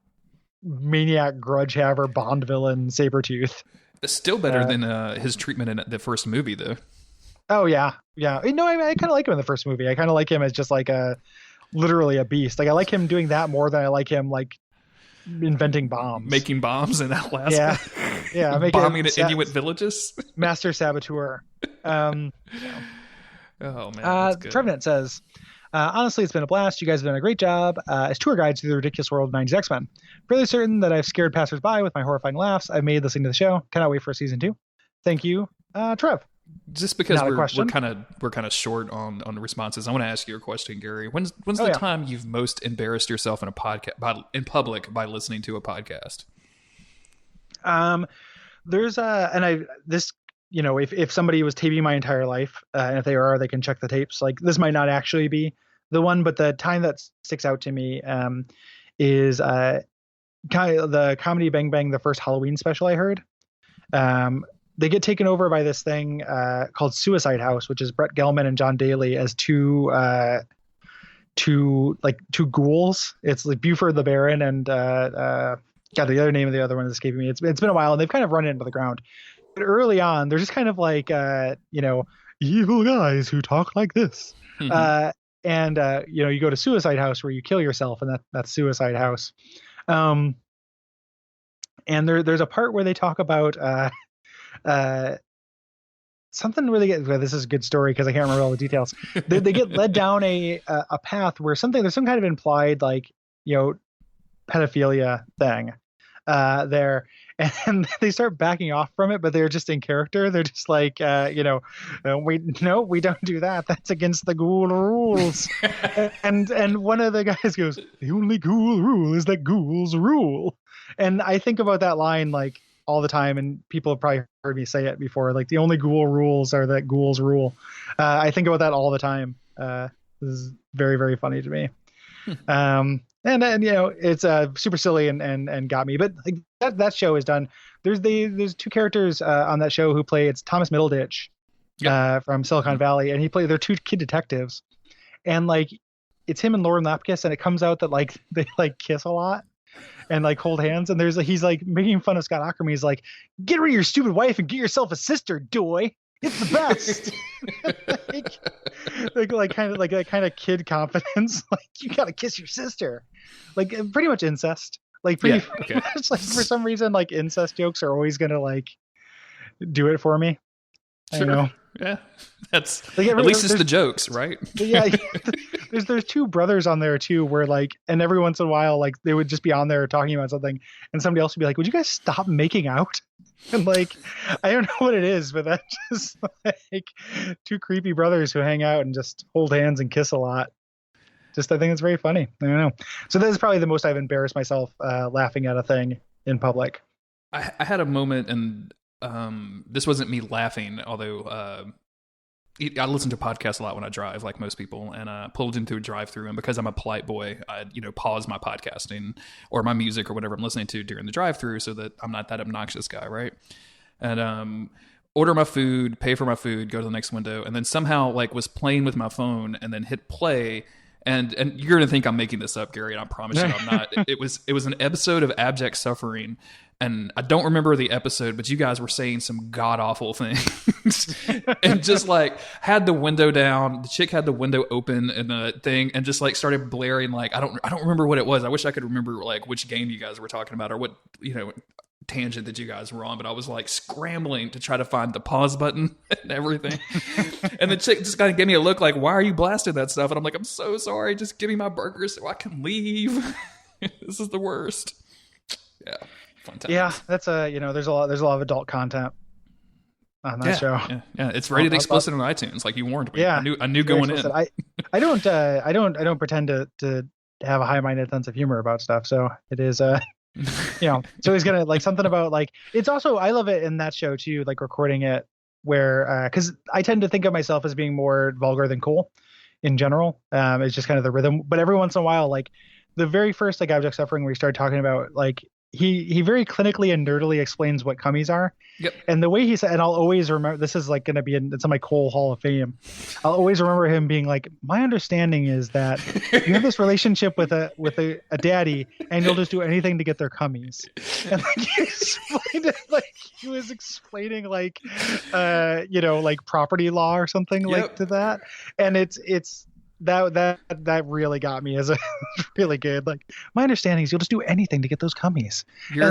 maniac, grudge haver, Bond villain Sabretooth. It's still better than his treatment in the first movie though. Oh yeah. I kind of like him in the first movie. I kind of like him as just like literally a beast. Like I like him doing that more than I like him like inventing bombs, making bombs in Alaska. Yeah, bombing at Inuit villages. Master saboteur. Oh man. Trevenant says, honestly, it's been a blast. You guys have done a great job as tour guides through the ridiculous world of 90s X-Men. Fairly certain that I've scared passersby with my horrifying laughs I've made listening to the show. Cannot wait for season 2. Thank you, Trev. Just because we're kind of short on the responses, I want to ask you a question, Gary. When's the time you've most embarrassed yourself in a podcast in public by listening to a podcast? There's if somebody was taping my entire life, and if they are, they can check the tapes. Like this might not actually be the one, but the time that sticks out to me is kind of the Comedy Bang Bang, the first Halloween special I heard. They get taken over by this thing called Suicide House, which is Brett Gelman and John Daly as two ghouls. It's like Buford the Baron and the other name of the other one is escaping me. It's been a while, and they've kind of run into the ground. But early on, they're just kind of like evil guys who talk like this. Mm-hmm. You go to Suicide House where you kill yourself, and that's Suicide House. And there's a part where they talk about something where they get, this is a good story because I can't remember all the details. They get led down a path where there's some kind of implied pedophilia thing there, and they start backing off from it, but they're just in character. They're just like we don't do that. That's against the ghoul rules. and one of the guys goes, the only ghoul rule is that ghouls rule. And I think about that line like all the time, and people have probably heard me say it before, like the only ghoul rules are that ghouls rule. I think about that all the time. This is very, very funny to me. And it's super silly and got me, but like that show is done. There's two characters on that show who play, it's Thomas Middleditch from Silicon Valley, and they're two kid detectives, and like it's him and Lauren Lapkus, and it comes out that like they like kiss a lot and like hold hands, and he's like making fun of Scott Aukerman. He's like, get rid of your stupid wife and get yourself a sister, doy. It's the best. like kind of like that kind of kid confidence. Like, you gotta kiss your sister. Like pretty much incest. Like pretty much, like for some reason, like incest jokes are always gonna like do it for me. I know. Yeah, that's like at least it's the jokes, right? Yeah, there's two brothers on there too, where like, and every once in a while, like they would just be on there talking about something, and somebody else would be like, "Would you guys stop making out?" And like, I don't know what it is, but that's just like two creepy brothers who hang out and just hold hands and kiss a lot. Just I think it's very funny. I don't know. So this is probably the most I've embarrassed myself laughing at a thing in public. I had a moment, and this wasn't me laughing, although I listen to podcasts a lot when I drive, like most people, and I pulled into a drive-through, and because I'm a polite boy, I pause my podcasting or my music or whatever I'm listening to during the drive-through so that I'm not that obnoxious guy, right? And order my food, pay for my food, go to the next window, and then somehow like was playing with my phone and then hit play. And you're gonna think I'm making this up, Gary, and I promise you I'm not. It was an episode of Abject Suffering, and I don't remember the episode, but you guys were saying some god awful things, and just like had the window down. The chick had the window open and the thing, and just like started blaring like I don't remember what it was. I wish I could remember like which game you guys were talking about or what tangent that you guys were on, but I was like scrambling to try to find the pause button and everything. And the chick just kind of gave me a look like, why are you blasting that stuff? And I'm like, I'm so sorry. Just give me my burger so I can leave. This is the worst. Yeah. Fun times. Yeah. That's there's a lot of adult content on that show. Yeah. It's rated explicit on iTunes. Like you warned me. Yeah. I knew going in. I don't pretend to have a high-minded sense of humor about stuff. So it is, so he's gonna like something about like it's also I love it in that show too, like recording it where because I tend to think of myself as being more vulgar than cool in general. It's just kind of the rhythm, but every once in a while, like the very first like Abject Suffering where we started talking about like he very clinically and nerdily explains what cummies are. Yep. And the way he said, and I'll always remember, this is like going to be it's on my Cole Hall of Fame. I'll always remember him being like, my understanding is that you have this relationship with a daddy and you'll just do anything to get their cummies. And like he explained it like he was explaining like, like property law or something like to that. And it's, that really got me as a really good. Like my understanding is you'll just do anything to get those cummies. Your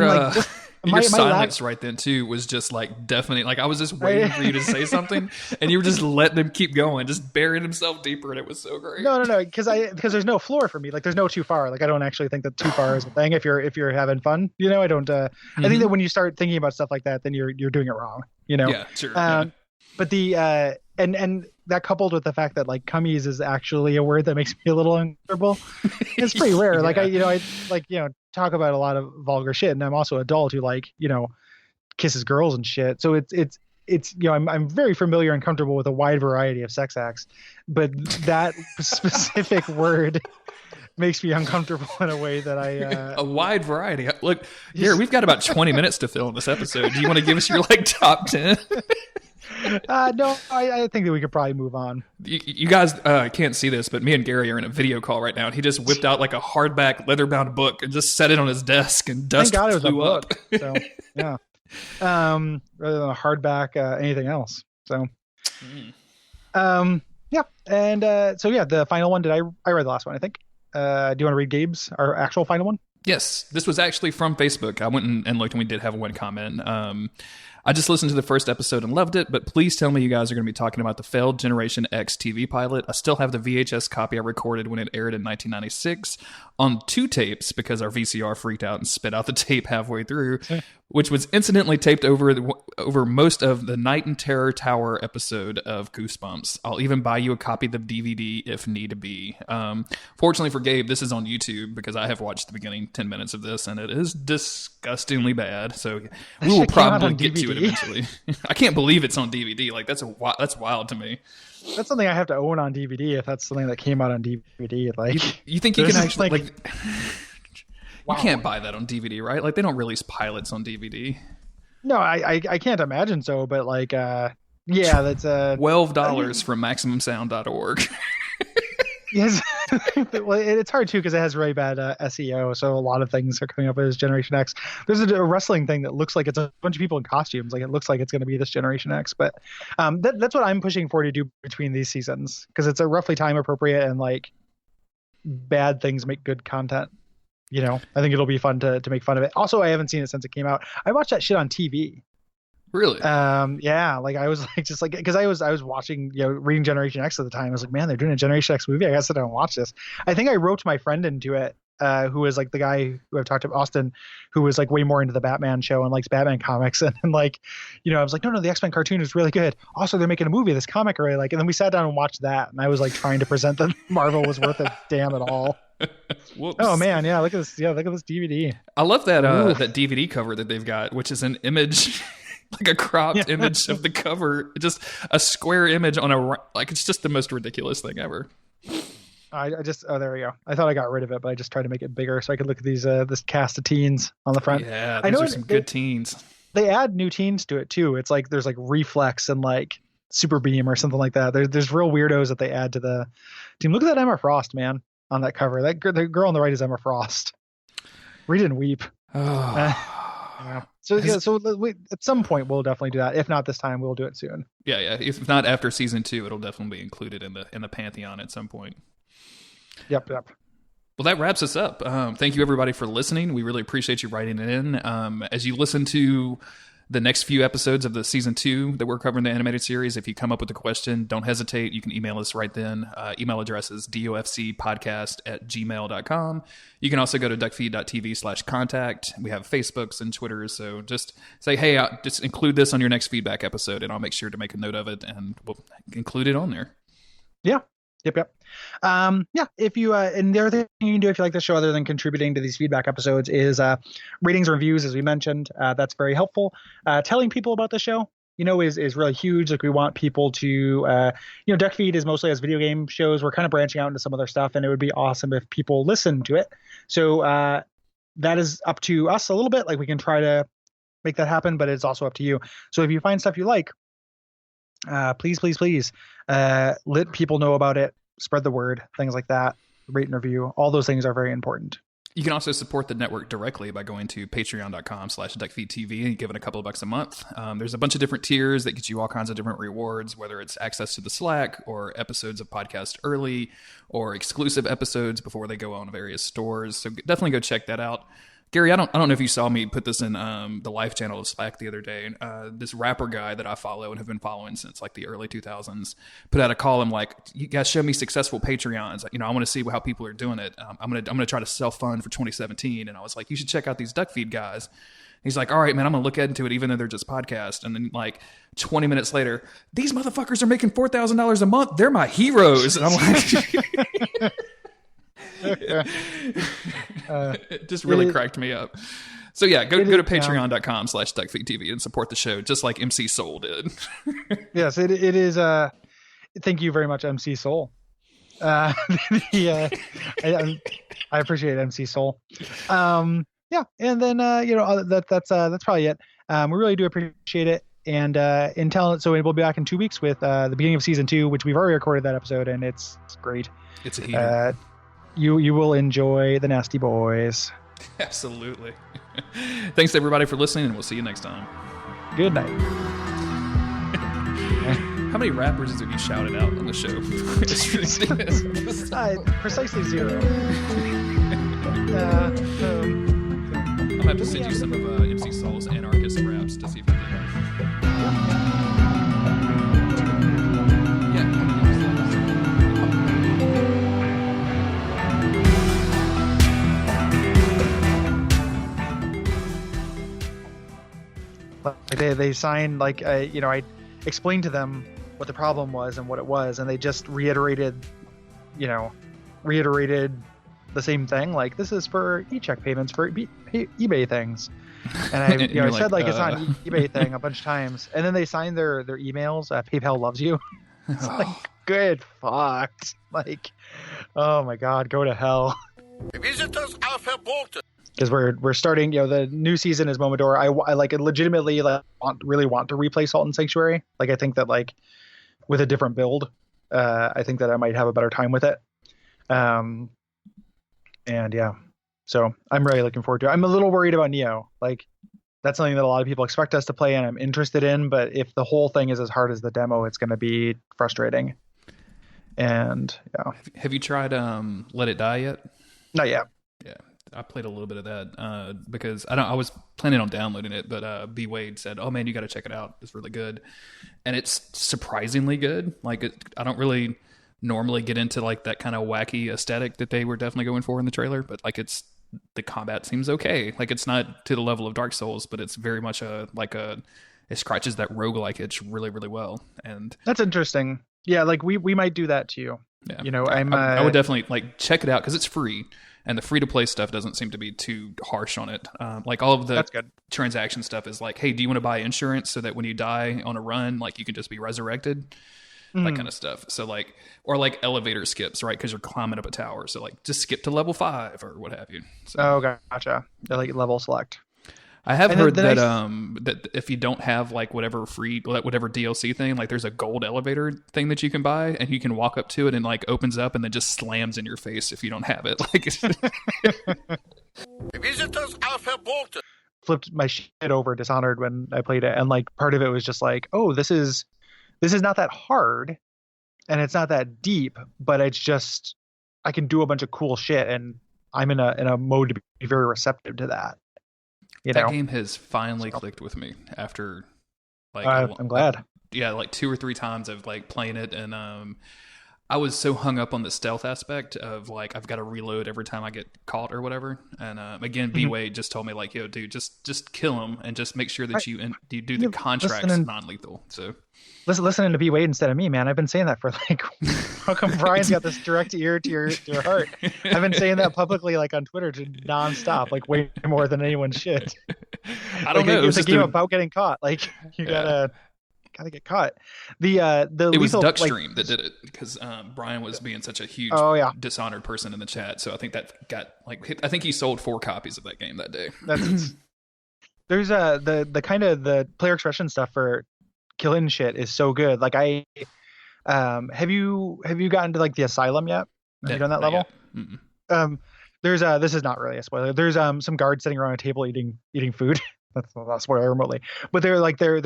My silence right then too was just like deafening. Like I was just waiting for you to say something, and you were just letting him keep going, just burying himself deeper, and it was so great. No, because there's no floor for me. Like there's no too far. Like I don't actually think that too far is a thing. If you're having fun, I don't. I think that when you start thinking about stuff like that, then you're doing it wrong. Yeah, sure. But the and that coupled with the fact that like cummies is actually a word that makes me a little uncomfortable. It's pretty rare. Yeah. Like I talk about a lot of vulgar shit, and I'm also an adult who kisses girls and shit. So it's I'm very familiar and comfortable with a wide variety of sex acts, but that specific word makes me uncomfortable in a way that I a wide variety. Look, here we've got about 20 minutes to fill in this episode. Do you want to give us your top 10? No, I think that we could probably move on. You guys can't see this, but me and Gary are in a video call right now, and he just whipped out like a hardback leather-bound book and just set it on his desk, and dust flew up. So yeah, rather than a hardback anything else. So yeah, and the final one. I read the last one? I think. Do you want to read Gabe's our actual final one? Yes, this was actually from Facebook. I went and looked, and we did have one comment. I just listened to the first episode and loved it, but please tell me you guys are going to be talking about the failed Generation X TV pilot. I still have the VHS copy I recorded when it aired in 1996 on 2 tapes because our VCR freaked out and spit out the tape halfway through, which was incidentally taped over most of the Night in Terror Tower episode of Goosebumps. I'll even buy you a copy of the DVD if need be. Fortunately for Gabe, this is on YouTube because I have watched the beginning 10 minutes of this, and it is disgustingly bad. So we will probably get to it eventually. I can't believe it's on DVD. Like that's wild to me. That's something I have to own on DVD if that's something that came out on DVD. Like you think you can actually like wow. You can't buy that on DVD, right? Like they don't release pilots on DVD. No, I can't imagine so, but like yeah, that's $12 from MaximumSound.org. Yes. Well, it's hard too because it has really bad SEO, so a lot of things are coming up as Generation X. There's a wrestling thing that looks like it's a bunch of people in costumes, like it looks like it's going to be this Generation X, but that's what I'm pushing for to do between these seasons because it's a roughly time appropriate and like bad things make good content. I think it'll be fun to make fun of it. Also, I haven't seen it since it came out. I watched that shit on TV. Really? Yeah, like I was like just like because I was watching, reading Generation X at the time. I was like, man, they're doing a Generation X movie. I gotta sit down and watch this. I think I roped my friend into it, who was like the guy who I've talked to, Austin, who was like way more into the Batman show and likes Batman comics. And like, I was like, no, the X-Men cartoon is really good. Also, they're making a movie of this comic I really like. And then we sat down and watched that, and I was like trying to present that Marvel was worth a damn at all. Whoops. Oh man, yeah, look at this. Yeah, look at this DVD. I love that that DVD cover that they've got, which is an image, like a cropped image of the cover, just a square image on it's just the most ridiculous thing ever. There we go. I thought I got rid of it, but I just tried to make it bigger so I could look at these this cast of teens on the front. Yeah, those are some good teens. They add new teens to it too. It's like there's like Reflex and like Super Beam or something like that. There's real weirdos that they add to the team. Look at that Emma Frost, man, on that cover. The girl on the right is Emma Frost. Read and weep. Oh. Yeah. So at some point we'll definitely do that. If not this time, we'll do it soon. Yeah. If not after season 2, it'll definitely be included in the pantheon at some point. Yep. Well, that wraps us up. Thank you, everybody, for listening. We really appreciate you writing it in. As you listen to the next few episodes of the season 2 that we're covering the animated series, if you come up with a question, don't hesitate. You can email us right then. Email address is dofcpodcast@gmail.com. You can also go to duckfeed.tv/contact. We have Facebooks and Twitters. So just say, hey, just include this on your next feedback episode, and I'll make sure to make a note of it, and we'll include it on there. Yeah. Yep. If you and the other thing you can do if you like the show other than contributing to these feedback episodes is ratings and reviews, as we mentioned. That's very helpful. Telling people about the show, is really huge. Like we want people to Duckfeed is mostly as video game shows. We're kind of branching out into some other stuff, and it would be awesome if people listen to it. So that is up to us a little bit. Like we can try to make that happen, but it's also up to you. So if you find stuff you like, please let people know about it, spread the word, things like that, rate and review. All those things are very important. You can also support the network directly by going to patreon.com/Duckfeed.tv and giving a couple of bucks a month. There's a bunch of different tiers that get you all kinds of different rewards, whether it's access to the Slack or episodes of podcast early or exclusive episodes before they go on various stores. So definitely go check that out. Gary, I don't know if you saw me put this in the live channel of Slack the other day. This rapper guy that I follow and have been following since like the early 2000s put out a call. I'm like, you guys show me successful Patreons. I want to see how people are doing it. I'm gonna try to self-fund for 2017. And I was like, you should check out these Duckfeed guys. He's like, all right, man, I'm gonna look into it, even though they're just podcasts. And then like 20 minutes later, these motherfuckers are making $4,000 a month. They're my heroes. And I'm like. It just really cracked me up. So yeah, go to patreon.com/DuckFeedTV and support the show just like MC Soul did. Yes, it is. Thank you very much, MC Soul. I appreciate MC Soul. And then that's probably it. We really do appreciate it. And so we'll be back in 2 weeks with the beginning of season 2, which we've already recorded that episode, and it's great. It's a heater. You will enjoy the Nasty Boys. Absolutely. Thanks to everybody for listening, and we'll see you next time. Good night. How many rappers have you shouted out on the show? It's ridiculous. Precisely 0. I'm gonna have to send you some of MC Soul's anarchist raps to see if you can. They signed I explained to them what the problem was and what it was, and they just reiterated the same thing. Like, this is for e-check payments for eBay things, and I said it's not an eBay thing a bunch of times, and then they signed their emails. PayPal loves you. It's like, good fuck. Like, oh my god, go to hell. Visitors are verboten. Because we're starting, the new season is Momodora. I legitimately really want to replay Salt and Sanctuary. Like, I think that with a different build, I think that I might have a better time with it. And yeah, so I'm really looking forward to it. I'm a little worried about Neo. Like, that's something that a lot of people expect us to play and I'm interested in. But if the whole thing is as hard as the demo, it's going to be frustrating. And yeah. Have you tried Let It Die yet? Not yet. Yeah. I played a little bit of that because I was planning on downloading it, but B Wade said, "Oh man, you got to check it out. It's really good," and it's surprisingly good. Like I don't really normally get into like that kind of wacky aesthetic that they were definitely going for in the trailer, but like the combat seems okay. Like it's not to the level of Dark Souls, but it's very much it scratches that roguelike itch really, really well. And that's interesting. Yeah, like we might do that to you. Yeah, you know, I would definitely like check it out because it's free, and the free to play stuff doesn't seem to be too harsh on it. Like all of the transaction stuff is like, hey, do you want to buy insurance so that when you die on a run, like you can just be resurrected, that kind of stuff. So like, or like elevator skips, right? Because you're climbing up a tower, so like just skip to level 5 or what have you. So, oh, gotcha. They're like level select. I have heard that that if you don't have like whatever DLC thing, like there's a gold elevator thing that you can buy, and you can walk up to it and like opens up and then just slams in your face if you don't have it. Like Visitors are verboten. Flipped my shit over Dishonored when I played it, and like part of it was just like, oh, this is not that hard, and it's not that deep, but it's just I can do a bunch of cool shit, and I'm in a mode to be very receptive to that. That game has finally clicked with me after like I'm glad. Like 2 or 3 times of like playing it, and I was so hung up on the stealth aspect of like I've got to reload every time I get caught or whatever. And again, B Wade just told me like, yo, dude, just kill him and just make sure that you do the contracts non-lethal. So listening to B Wade instead of me, man. I've been saying that for like, how come Brian's got this direct ear to your heart? I've been saying that publicly, like on Twitter, to nonstop, like way more than anyone should. I don't know. It's a game about getting caught. Like you gotta get caught. It was Duckstream that did it because Brian was being such a huge Dishonored person in the chat. So I think that got like I think he sold 4 copies of that game that day. There's the kind of the player expression stuff for killing shit is so good. Like have you gotten to like the asylum yet? Have you done that level? There's this is not really a spoiler. There's some guards sitting around a table eating food. That's not a spoiler remotely, but they're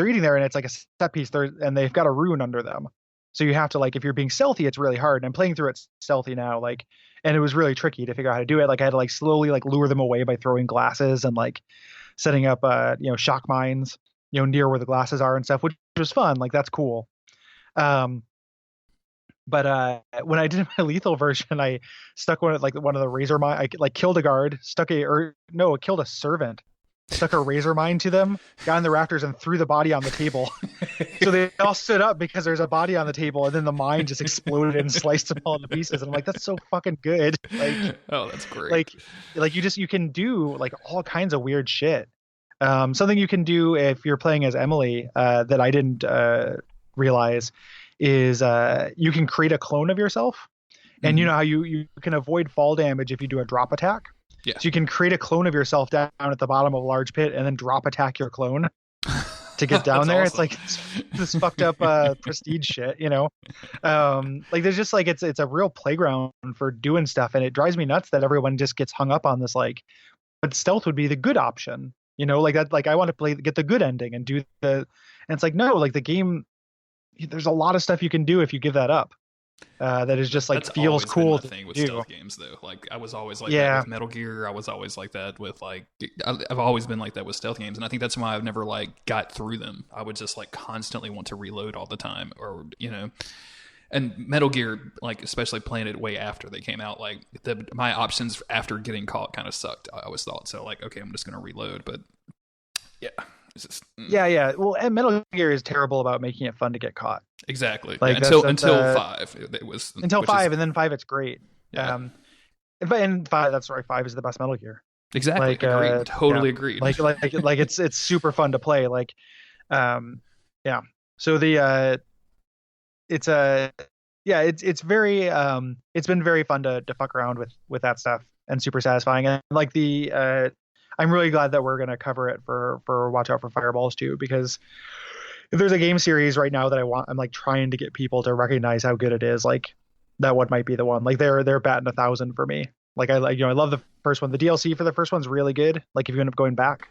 eating there, and it's like a set piece there, and they've got a rune under them. So you have to like, if you're being stealthy, it's really hard. And I'm playing through it stealthy now, like, and it was really tricky to figure out how to do it. Like I had to like slowly like lure them away by throwing glasses and like setting up shock mines, near where the glasses are and stuff, which was fun. Like that's cool. But when I did my lethal version, I stuck one of the razor mine. I like killed a guard, killed a servant, stuck a razor mine to them, got in the rafters, and threw the body on the table. So they all stood up because there's a body on the table, and then the mine just exploded and sliced them all into pieces. And I'm like, that's so fucking good. Like, oh, that's great. Like you can do like all kinds of weird shit. Something you can do if you're playing as Emily that I didn't realize is you can create a clone of yourself, and you know how you can avoid fall damage if you do a drop attack. Yeah. So you can create a clone of yourself down at the bottom of a large pit and then drop attack your clone to get down there. Awesome. It's like this fucked up prestige shit, like there's just like it's a real playground for doing stuff, and it drives me nuts that everyone just gets hung up on this like, but stealth would be the good option, like that. Like I want to get the good ending and do and it's like no, like the game. There's a lot of stuff you can do if you give that up. That is just like feels cool to thing with do. Stealth games though. Like I was always like that with Metal Gear. I was always like that with like I've always been like that with stealth games, and I think that's why I've never like got through them. I would just like constantly want to reload all the time, or And Metal Gear, like especially playing it way after they came out, like my options after getting caught kind of sucked. I always thought so. Like okay, I'm just gonna reload, but yeah. Yeah. Well, and Metal Gear is terrible about making it fun to get caught. Exactly. Like until 5, it was until 5, and then 5 it's great. Yeah. And 5, that's right. 5 is the best Metal Gear. Exactly. Like, agreed. Totally agreed. Like it's super fun to play. Like, yeah. So it's very it's been very fun to fuck around with that stuff, and super satisfying. And like I'm really glad that we're going to cover it for Watch Out for Fireballs too, because if there's a game series right now that I'm like trying to get people to recognize how good it is, like that one might be the one. Like they're batting 1,000 for me. Like I love the first one. The DLC for the first one's really good. Like if you end up going back,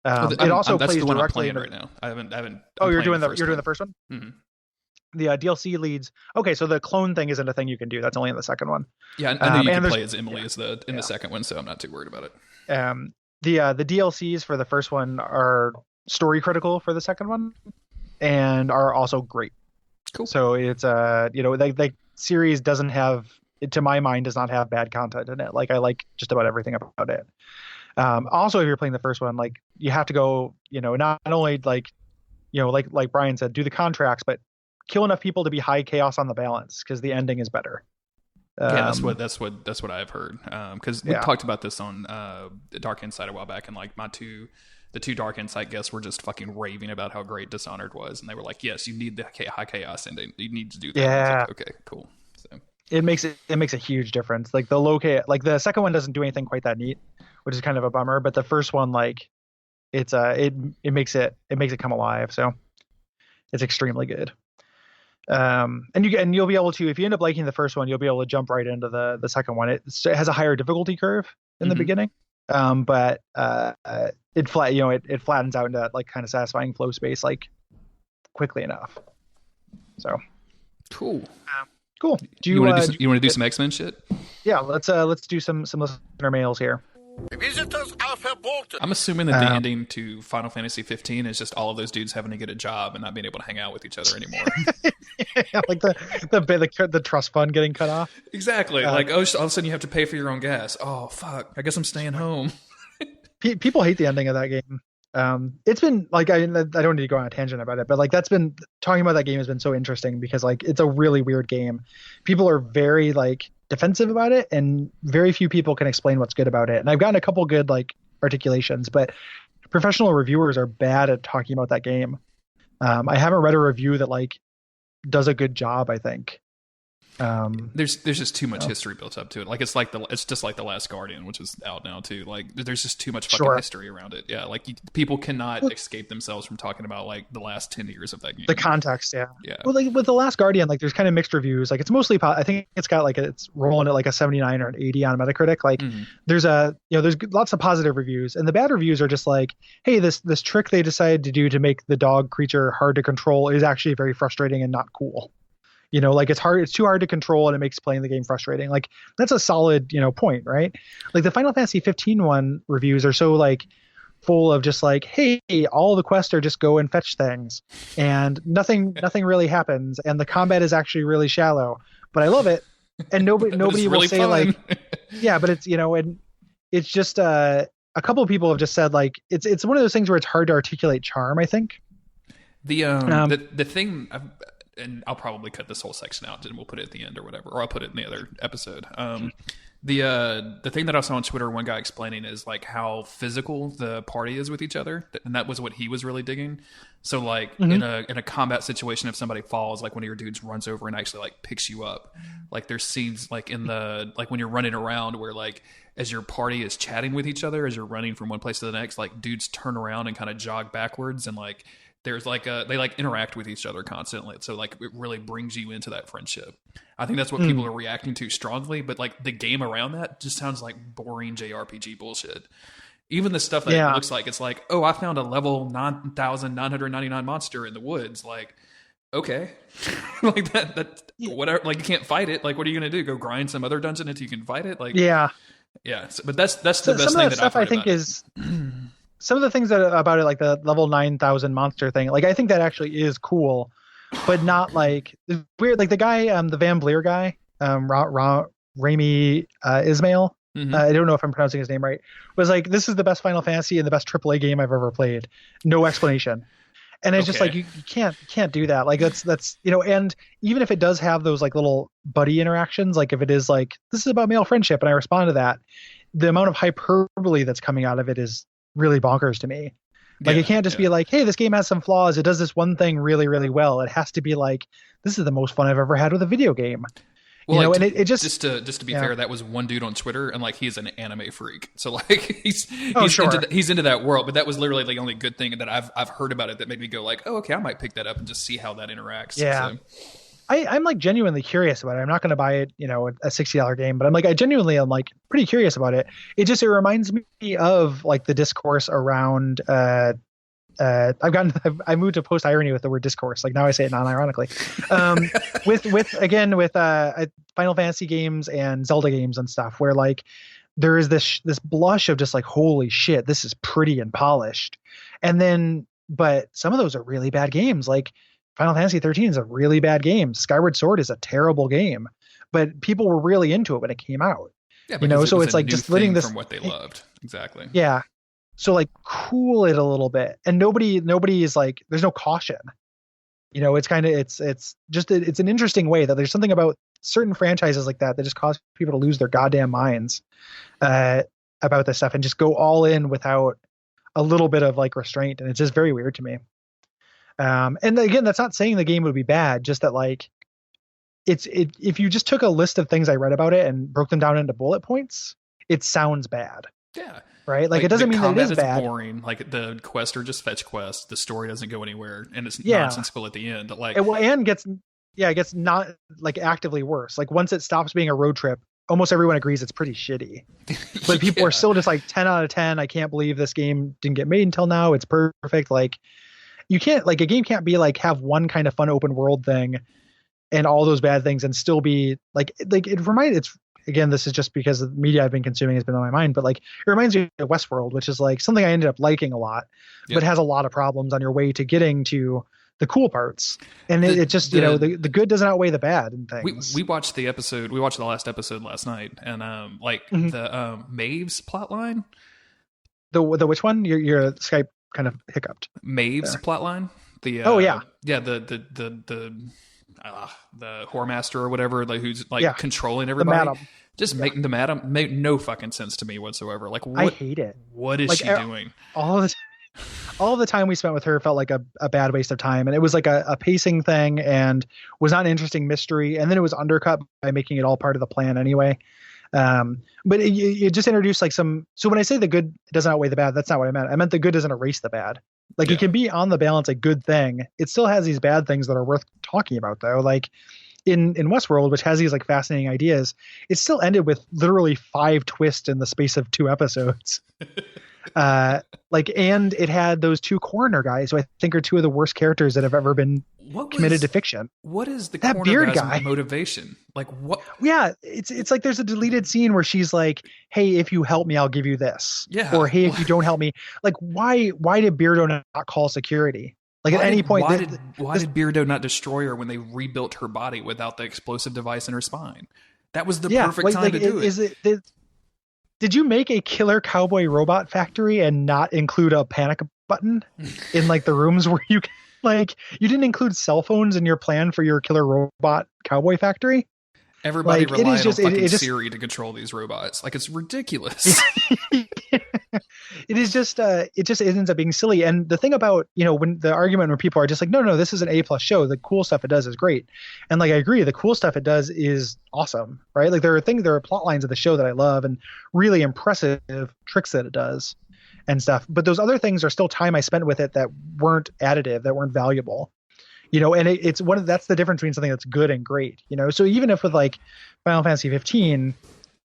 it also that's plays the one directly I'm playing right now. I haven't. Oh, you're doing the first one. Mm-hmm. The DLC leads. Okay, so the clone thing isn't a thing you can do. That's only in the second one. Yeah, I know you can play as Emily in the second one, so I'm not too worried about it. The DLCs for the first one are story critical for the second one, and are also great. Cool. So it's the series doesn't have, to my mind, does not have bad content in it. Like I like just about everything about it. Also, if you're playing the first one, like you have to go, not only like Brian said, do the contracts, but kill enough people to be high chaos on the balance, because the ending is better. Yeah, that's what I've heard. Because we talked about this on Dark Insight a while back, and like the two Dark Insight guests were just fucking raving about how great Dishonored was, and they were like, "Yes, you need the high chaos ending. You need to do that." Yeah. Like, okay, cool. So it makes a huge difference. Like the like the second one doesn't do anything quite that neat, which is kind of a bummer. But the first one, like, it makes it come alive. So it's extremely good. And you'll be able to, if you end up liking the first one, you'll be able to jump right into the second one. It has a higher difficulty curve in the beginning, but it flattens out into that like kind of satisfying flow space like quickly enough. So cool. Cool. Do you want to do some X-Men shit? Yeah, let's do some listener mails here. Visitors Alpha Bolton. I'm assuming that the ending to Final Fantasy 15 is just all of those dudes having to get a job and not being able to hang out with each other anymore. Yeah, like the trust fund getting cut off. Exactly. Like, all of a sudden you have to pay for your own gas. Oh, fuck. I guess I'm staying home. People hate the ending of that game. It's been like, I don't need to go on a tangent about it, but like talking about that game has been so interesting because like it's a really weird game. People are very like defensive about it, and very few people can explain what's good about it. And I've gotten a couple good like articulations, but professional reviewers are bad at talking about that game. I haven't read a review that like does a good job, I think. There's just too much history built up to it. Like it's just like The Last Guardian, which is out now too. Like there's just too much fucking history around it. Yeah, like people cannot escape themselves from talking about like the last 10 years of that game. The context, yeah. Yeah. Well, like with The Last Guardian, like there's kind of mixed reviews. Like it's mostly, I think it's got like it's rolling at like a 79 or an 80 on Metacritic. Like there's lots of positive reviews, and the bad reviews are just like, hey, this trick they decided to do to make the dog creature hard to control is actually very frustrating and not cool. Like it's too hard to control, and it makes playing the game frustrating. Like that's a solid, point, right? Like the Final Fantasy 15 one reviews are so like full of just like, hey, all the quests are just go and fetch things, and nothing really happens, and the combat is actually really shallow, but I love it, and nobody really will say fun. Like, yeah, but it's and it's just a couple of people have just said like it's one of those things where it's hard to articulate charm, I think. The thing. And I'll probably cut this whole section out and we'll put it at the end or whatever, or I'll put it in the other episode. The thing that I saw on Twitter, one guy explaining is like how physical the party is with each other, and that was what he was really digging. So like in a combat situation, if somebody falls, like one of your dudes runs over and actually like picks you up. Like there's scenes like like when you're running around where like as your party is chatting with each other as you're running from one place to the next, like dudes turn around and kind of jog backwards, and like there's like they like interact with each other constantly. So like it really brings you into that friendship. I think that's what people are reacting to strongly, but like the game around that just sounds like boring JRPG bullshit. Even the stuff that it looks like, it's like, oh, I found a level 9,999 monster in the woods. Like, okay. Like that whatever, like you can't fight it. Like, what are you going to do? Go grind some other dungeon until you can fight it? Like, yeah. So, but that's the best thing that stuff I've heard I think about is some of the things about it, like the level 9,000 monster thing, like I think that actually is cool, but not like weird. Like the guy, the Van Bleer guy, Rami Ismail. I don't know if I'm pronouncing his name right. Was like, this is the best Final Fantasy and the best AAA game I've ever played. No explanation. And it's just like you can't do that. Like that's and even if it does have those like little buddy interactions, like if it is like this is about male friendship and I respond to that, the amount of hyperbole that's coming out of it is really bonkers to me. Like it can't just be like, hey, this game has some flaws, it does this one thing really, really well. It has to be like, this is the most fun I've ever had with a video game. Well, like, and it just to be fair, that was one dude on Twitter, and like he's an anime freak, so like he's into that world. But that was literally the only good thing that I've heard about it that made me go like, oh, okay, I might pick that up and just see how that interacts. Yeah. So. I'm like genuinely curious about it. I'm not going to buy it, a $60 game, but I'm like, I genuinely am like pretty curious about it. It reminds me of like the discourse around I moved to post irony with the word discourse. Like now I say it non-ironically. With Final Fantasy games and Zelda games and stuff, where like there is this blush of just like, holy shit, this is pretty and polished. And then, but some of those are really bad games. Like Final Fantasy 13 is a really bad game. Skyward Sword is a terrible game, but people were really into it when it came out. Yeah, so it's like just letting this from what they loved. Exactly. Yeah. So like cool it a little bit, and nobody is like, there's no caution. It's kind of it's an interesting way that there's something about certain franchises like that just cause people to lose their goddamn minds about this stuff and just go all in without a little bit of like restraint, and it's just very weird to me. And again, that's not saying the game would be bad, just that like if you just took a list of things I read about it and broke them down into bullet points, it sounds bad. Yeah. Right. Like it doesn't mean that it is bad. Boring. Like the quests are just fetch quests. The story doesn't go anywhere, and it's nonsensical at the end. Like it gets not like actively worse. Like once it stops being a road trip, almost everyone agrees it's pretty shitty. But people are still just like 10 out of 10. I can't believe this game didn't get made until now. It's perfect. Like you can't, like a game can't be like have one kind of fun open world thing and all those bad things and still be like it's again, this is just because the media I've been consuming has been on my mind, but like it reminds me of Westworld, which is like something I ended up liking a lot, but has a lot of problems on your way to getting to the cool parts. And it just, the good doesn't outweigh the bad and things. We watched the last episode last night, and the Maeve's plotline. The which one? Your Skype kind of hiccuped. Maeve's plotline. The the whoremaster or whatever, like who's like controlling everybody. The madam. Just making the madam made no fucking sense to me whatsoever. Like what, I hate it. What is she doing? All the time we spent with her felt like a bad waste of time, and it was like a pacing thing and was not an interesting mystery, and then it was undercut by making it all part of the plan anyway. But it just introduced like some. So when I say the good doesn't outweigh the bad, that's not what I meant. I meant the good doesn't erase the bad. Like it can be on the balance a good thing. It still has these bad things that are worth talking about though. Like in Westworld, which has these like fascinating ideas, it still ended with literally 5 twists in the space of 2 episodes. And it had those 2 coroner guys who I think are 2 of the worst characters that have ever been committed to fiction. What is the that coroner beard guy's guy motivation? Like what? Yeah, it's like there's a deleted scene where she's like, "Hey, if you help me, I'll give you this." Yeah. Or "Hey, if you don't help me," like why did Beardo not call security? Like at any point, why did Beardo not destroy her when they rebuilt her body without the explosive device in her spine? That was the perfect time to do it. Did you make a killer cowboy robot factory and not include a panic button in like the rooms where you you didn't include cell phones in your plan for your killer robot cowboy factory? Everybody relied on fucking Siri to control these robots. Like it's ridiculous. It just ends up being silly. And the thing about, when the argument where people are just like, no, this is an A+ show. The cool stuff it does is great. And like, I agree. The cool stuff it does is awesome, right? Like there are plot lines of the show that I love and really impressive tricks that it does and stuff. But those other things are still time I spent with it that weren't additive, that weren't valuable. And it's that's the difference between something that's good and great, So even if with like Final Fantasy 15,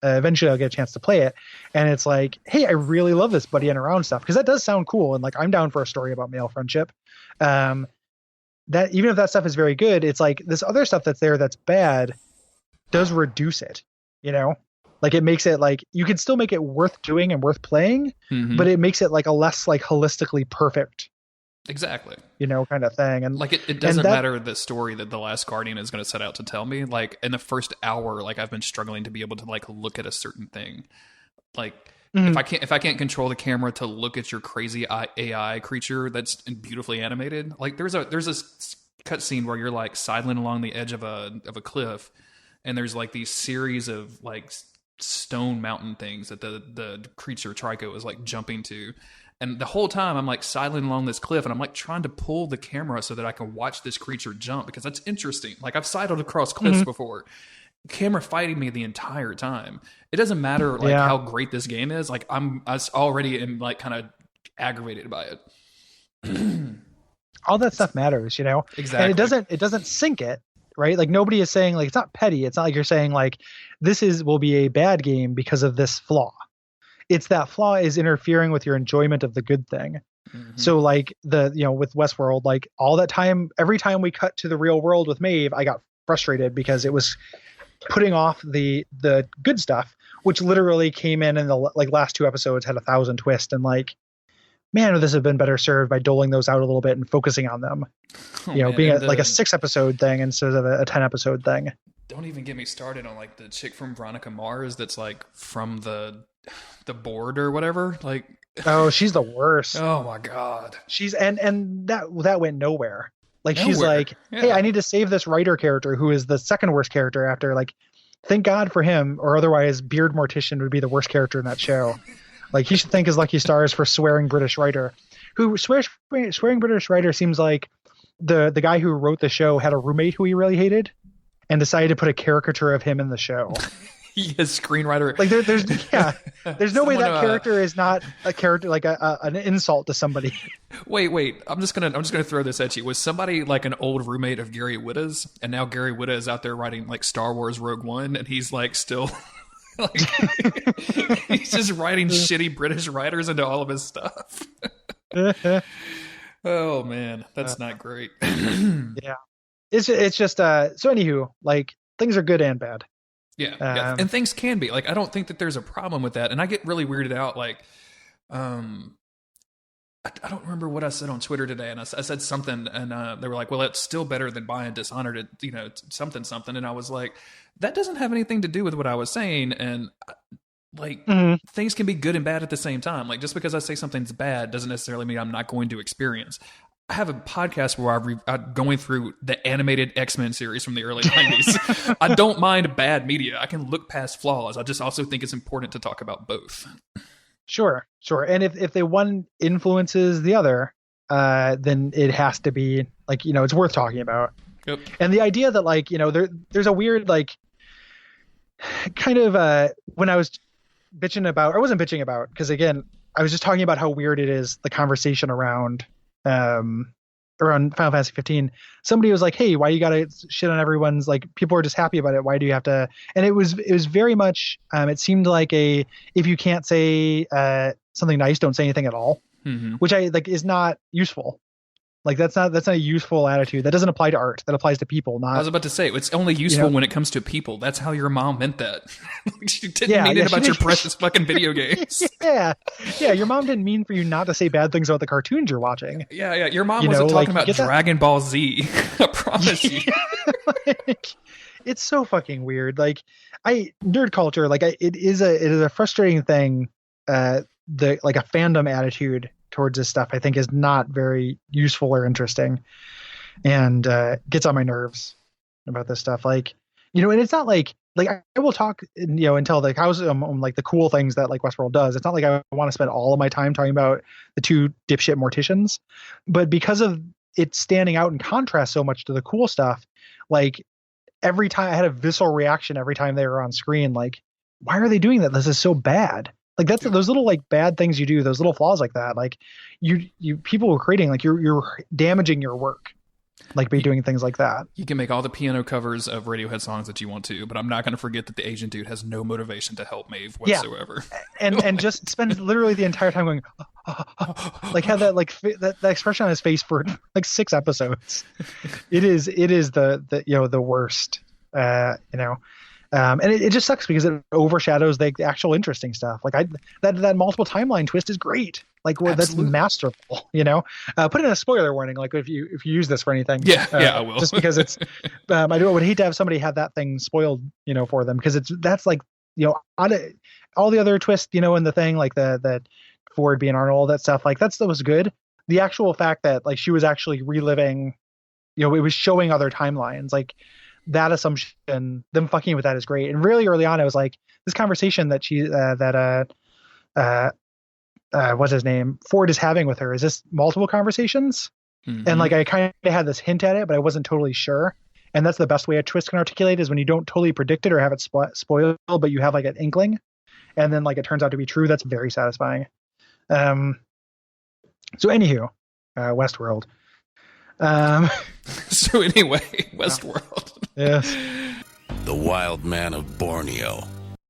eventually I'll get a chance to play it, and it's like, hey, I really love this buddy and around stuff because that does sound cool, and like I'm down for a story about male friendship. That even if that stuff is very good, it's like this other stuff that's there that's bad does reduce it, Like it makes it like you can still make it worth doing and worth playing, but it makes it like a less like holistically perfect. Exactly. Kind of thing. And like it doesn't matter the story that The Last Guardian is going to set out to tell me. Like in the first hour, like I've been struggling to be able to like look at a certain thing. Like if I can't control the camera to look at your crazy AI creature that's beautifully animated. Like there's a cut scene where you're like sidling along the edge of a cliff, and there's like these series of like stone mountain things that the creature Trico is like jumping to. And the whole time I'm like sidling along this cliff, and I'm like trying to pull the camera so that I can watch this creature jump because that's interesting. Like I've sidled across cliffs before. Camera fighting me the entire time. It doesn't matter like how great this game is. Like I already am like kind of aggravated by it. All that stuff matters, Exactly. And it doesn't sink it, right? Like nobody is saying like it's not petty. It's not like you're saying like this will be a bad game because of this flaw. It's that flaw is interfering with your enjoyment of the good thing. So like with Westworld, like all that time, every time we cut to the real world with Maeve, I got frustrated because it was putting off the good stuff, which literally came in the like last 2 episodes had 1,000 twists, and like, man, would this have been better served by doling those out a little bit and focusing on them, being like a 6 episode thing instead of a 10 episode thing. Don't even get me started on like the chick from Veronica Mars that's like from the board or whatever. Like, oh, she's the worst. Oh my god. She's and that went nowhere. Like Nowhere. She's like, hey, I need to save this writer character who is the second worst character after, like, thank God for him, or otherwise Beard Mortician would be the worst character in that show. Like, he should thank his lucky stars for swearing British writer. Swearing British writer seems like the guy who wrote the show had a roommate who he really hated and decided to put a caricature of him in the show. Yes, screenwriter. Like there's no way that character is not a character, like an insult to somebody. Wait. I'm just gonna throw this at you. Was somebody like an old roommate of Gary Whitta's, and now Gary Whitta is out there writing like Star Wars Rogue One, and he's like still like he's just writing shitty British writers into all of his stuff. Oh man, that's not great. Yeah, it's just so anywho, like, things are good and bad. Yeah, and things can be like, I don't think that there's a problem with that, and I get really weirded out. Like, I don't remember what I said on Twitter today, and I said something, and they were like, "Well, it's still better than buying Dishonored, something," and I was like, that doesn't have anything to do with what I was saying, and like, things can be good and bad at the same time. Like, just because I say something's bad doesn't necessarily mean I'm not going to experience. I have a podcast where I'm going through the animated X-Men series from the early 90s. I don't mind bad media. I can look past flaws. I just also think it's important to talk about both. Sure. And if the one influences the other, then it has to be like, it's worth talking about. Yep. And the idea that, like, there's a weird, like, kind of when I was bitching about, I wasn't bitching about, because again, I was just talking about how weird it is, the conversation around Final Fantasy 15. Somebody was like, hey, why you gotta shit on everyone's, like, people are just happy about it, why do you have to? And it was very much it seemed like if you can't say something nice, don't say anything at all, which I like is not useful. Like, that's not a useful attitude. That doesn't apply to art. That applies to people. Not. I was about to say, it's only useful when it comes to people. That's how your mom meant that. She didn't mean it about your precious fucking video games. Yeah. Your mom didn't mean for you not to say bad things about the cartoons you're watching. Yeah. Your mom wasn't talking about Dragon Ball Z. I promise you. Like, it's so fucking weird. Like, nerd culture. Like, it is a frustrating thing. Like a fandom attitude towards this stuff, I think, is not very useful or interesting, and gets on my nerves about this stuff. Like, and it's not like I will talk, until the cows like the cool things that, like, Westworld does. It's not like I want to spend all of my time talking about the 2 dipshit morticians, but because of it standing out in contrast so much to the cool stuff, like, every time I had a visceral reaction every time they were on screen. Like, why are they doing that? This is so bad. Like, that's those little, like, bad things you do, those little flaws like that. Like, you people are creating, like, you're damaging your work, like, by doing things like that. You can make all the piano covers of Radiohead songs that you want to, but I'm not going to forget that the Asian dude has no motivation to help Maeve whatsoever. Yeah. And just spend literally the entire time going, like, have that, like, that expression on his face for like 6 episodes. It is the worst. And it just sucks because it overshadows the actual interesting stuff. Like, that multiple timeline twist is great. Like, that's masterful. Put in a spoiler warning. Like, if you use this for anything, I will. Just because it's, I would hate to have somebody have that thing spoiled, for them, because that's like, all the other twists, in the thing, like the Ford being Arnold, all that stuff. Like, that was good. The actual fact that, like, she was actually reliving, it was showing other timelines, like. That assumption, them fucking with that is great. And really early on, I was like, this conversation that what's his name, Ford is having with her, is this multiple conversations? And, like, I kind of had this hint at it, but I wasn't totally sure. And that's the best way a twist can articulate, is when you don't totally predict it or have it spoiled, but you have, like, an inkling, and then, like, it turns out to be true. That's very satisfying. So anywho, Westworld. So anyway, Westworld. Yes. The wild man of Borneo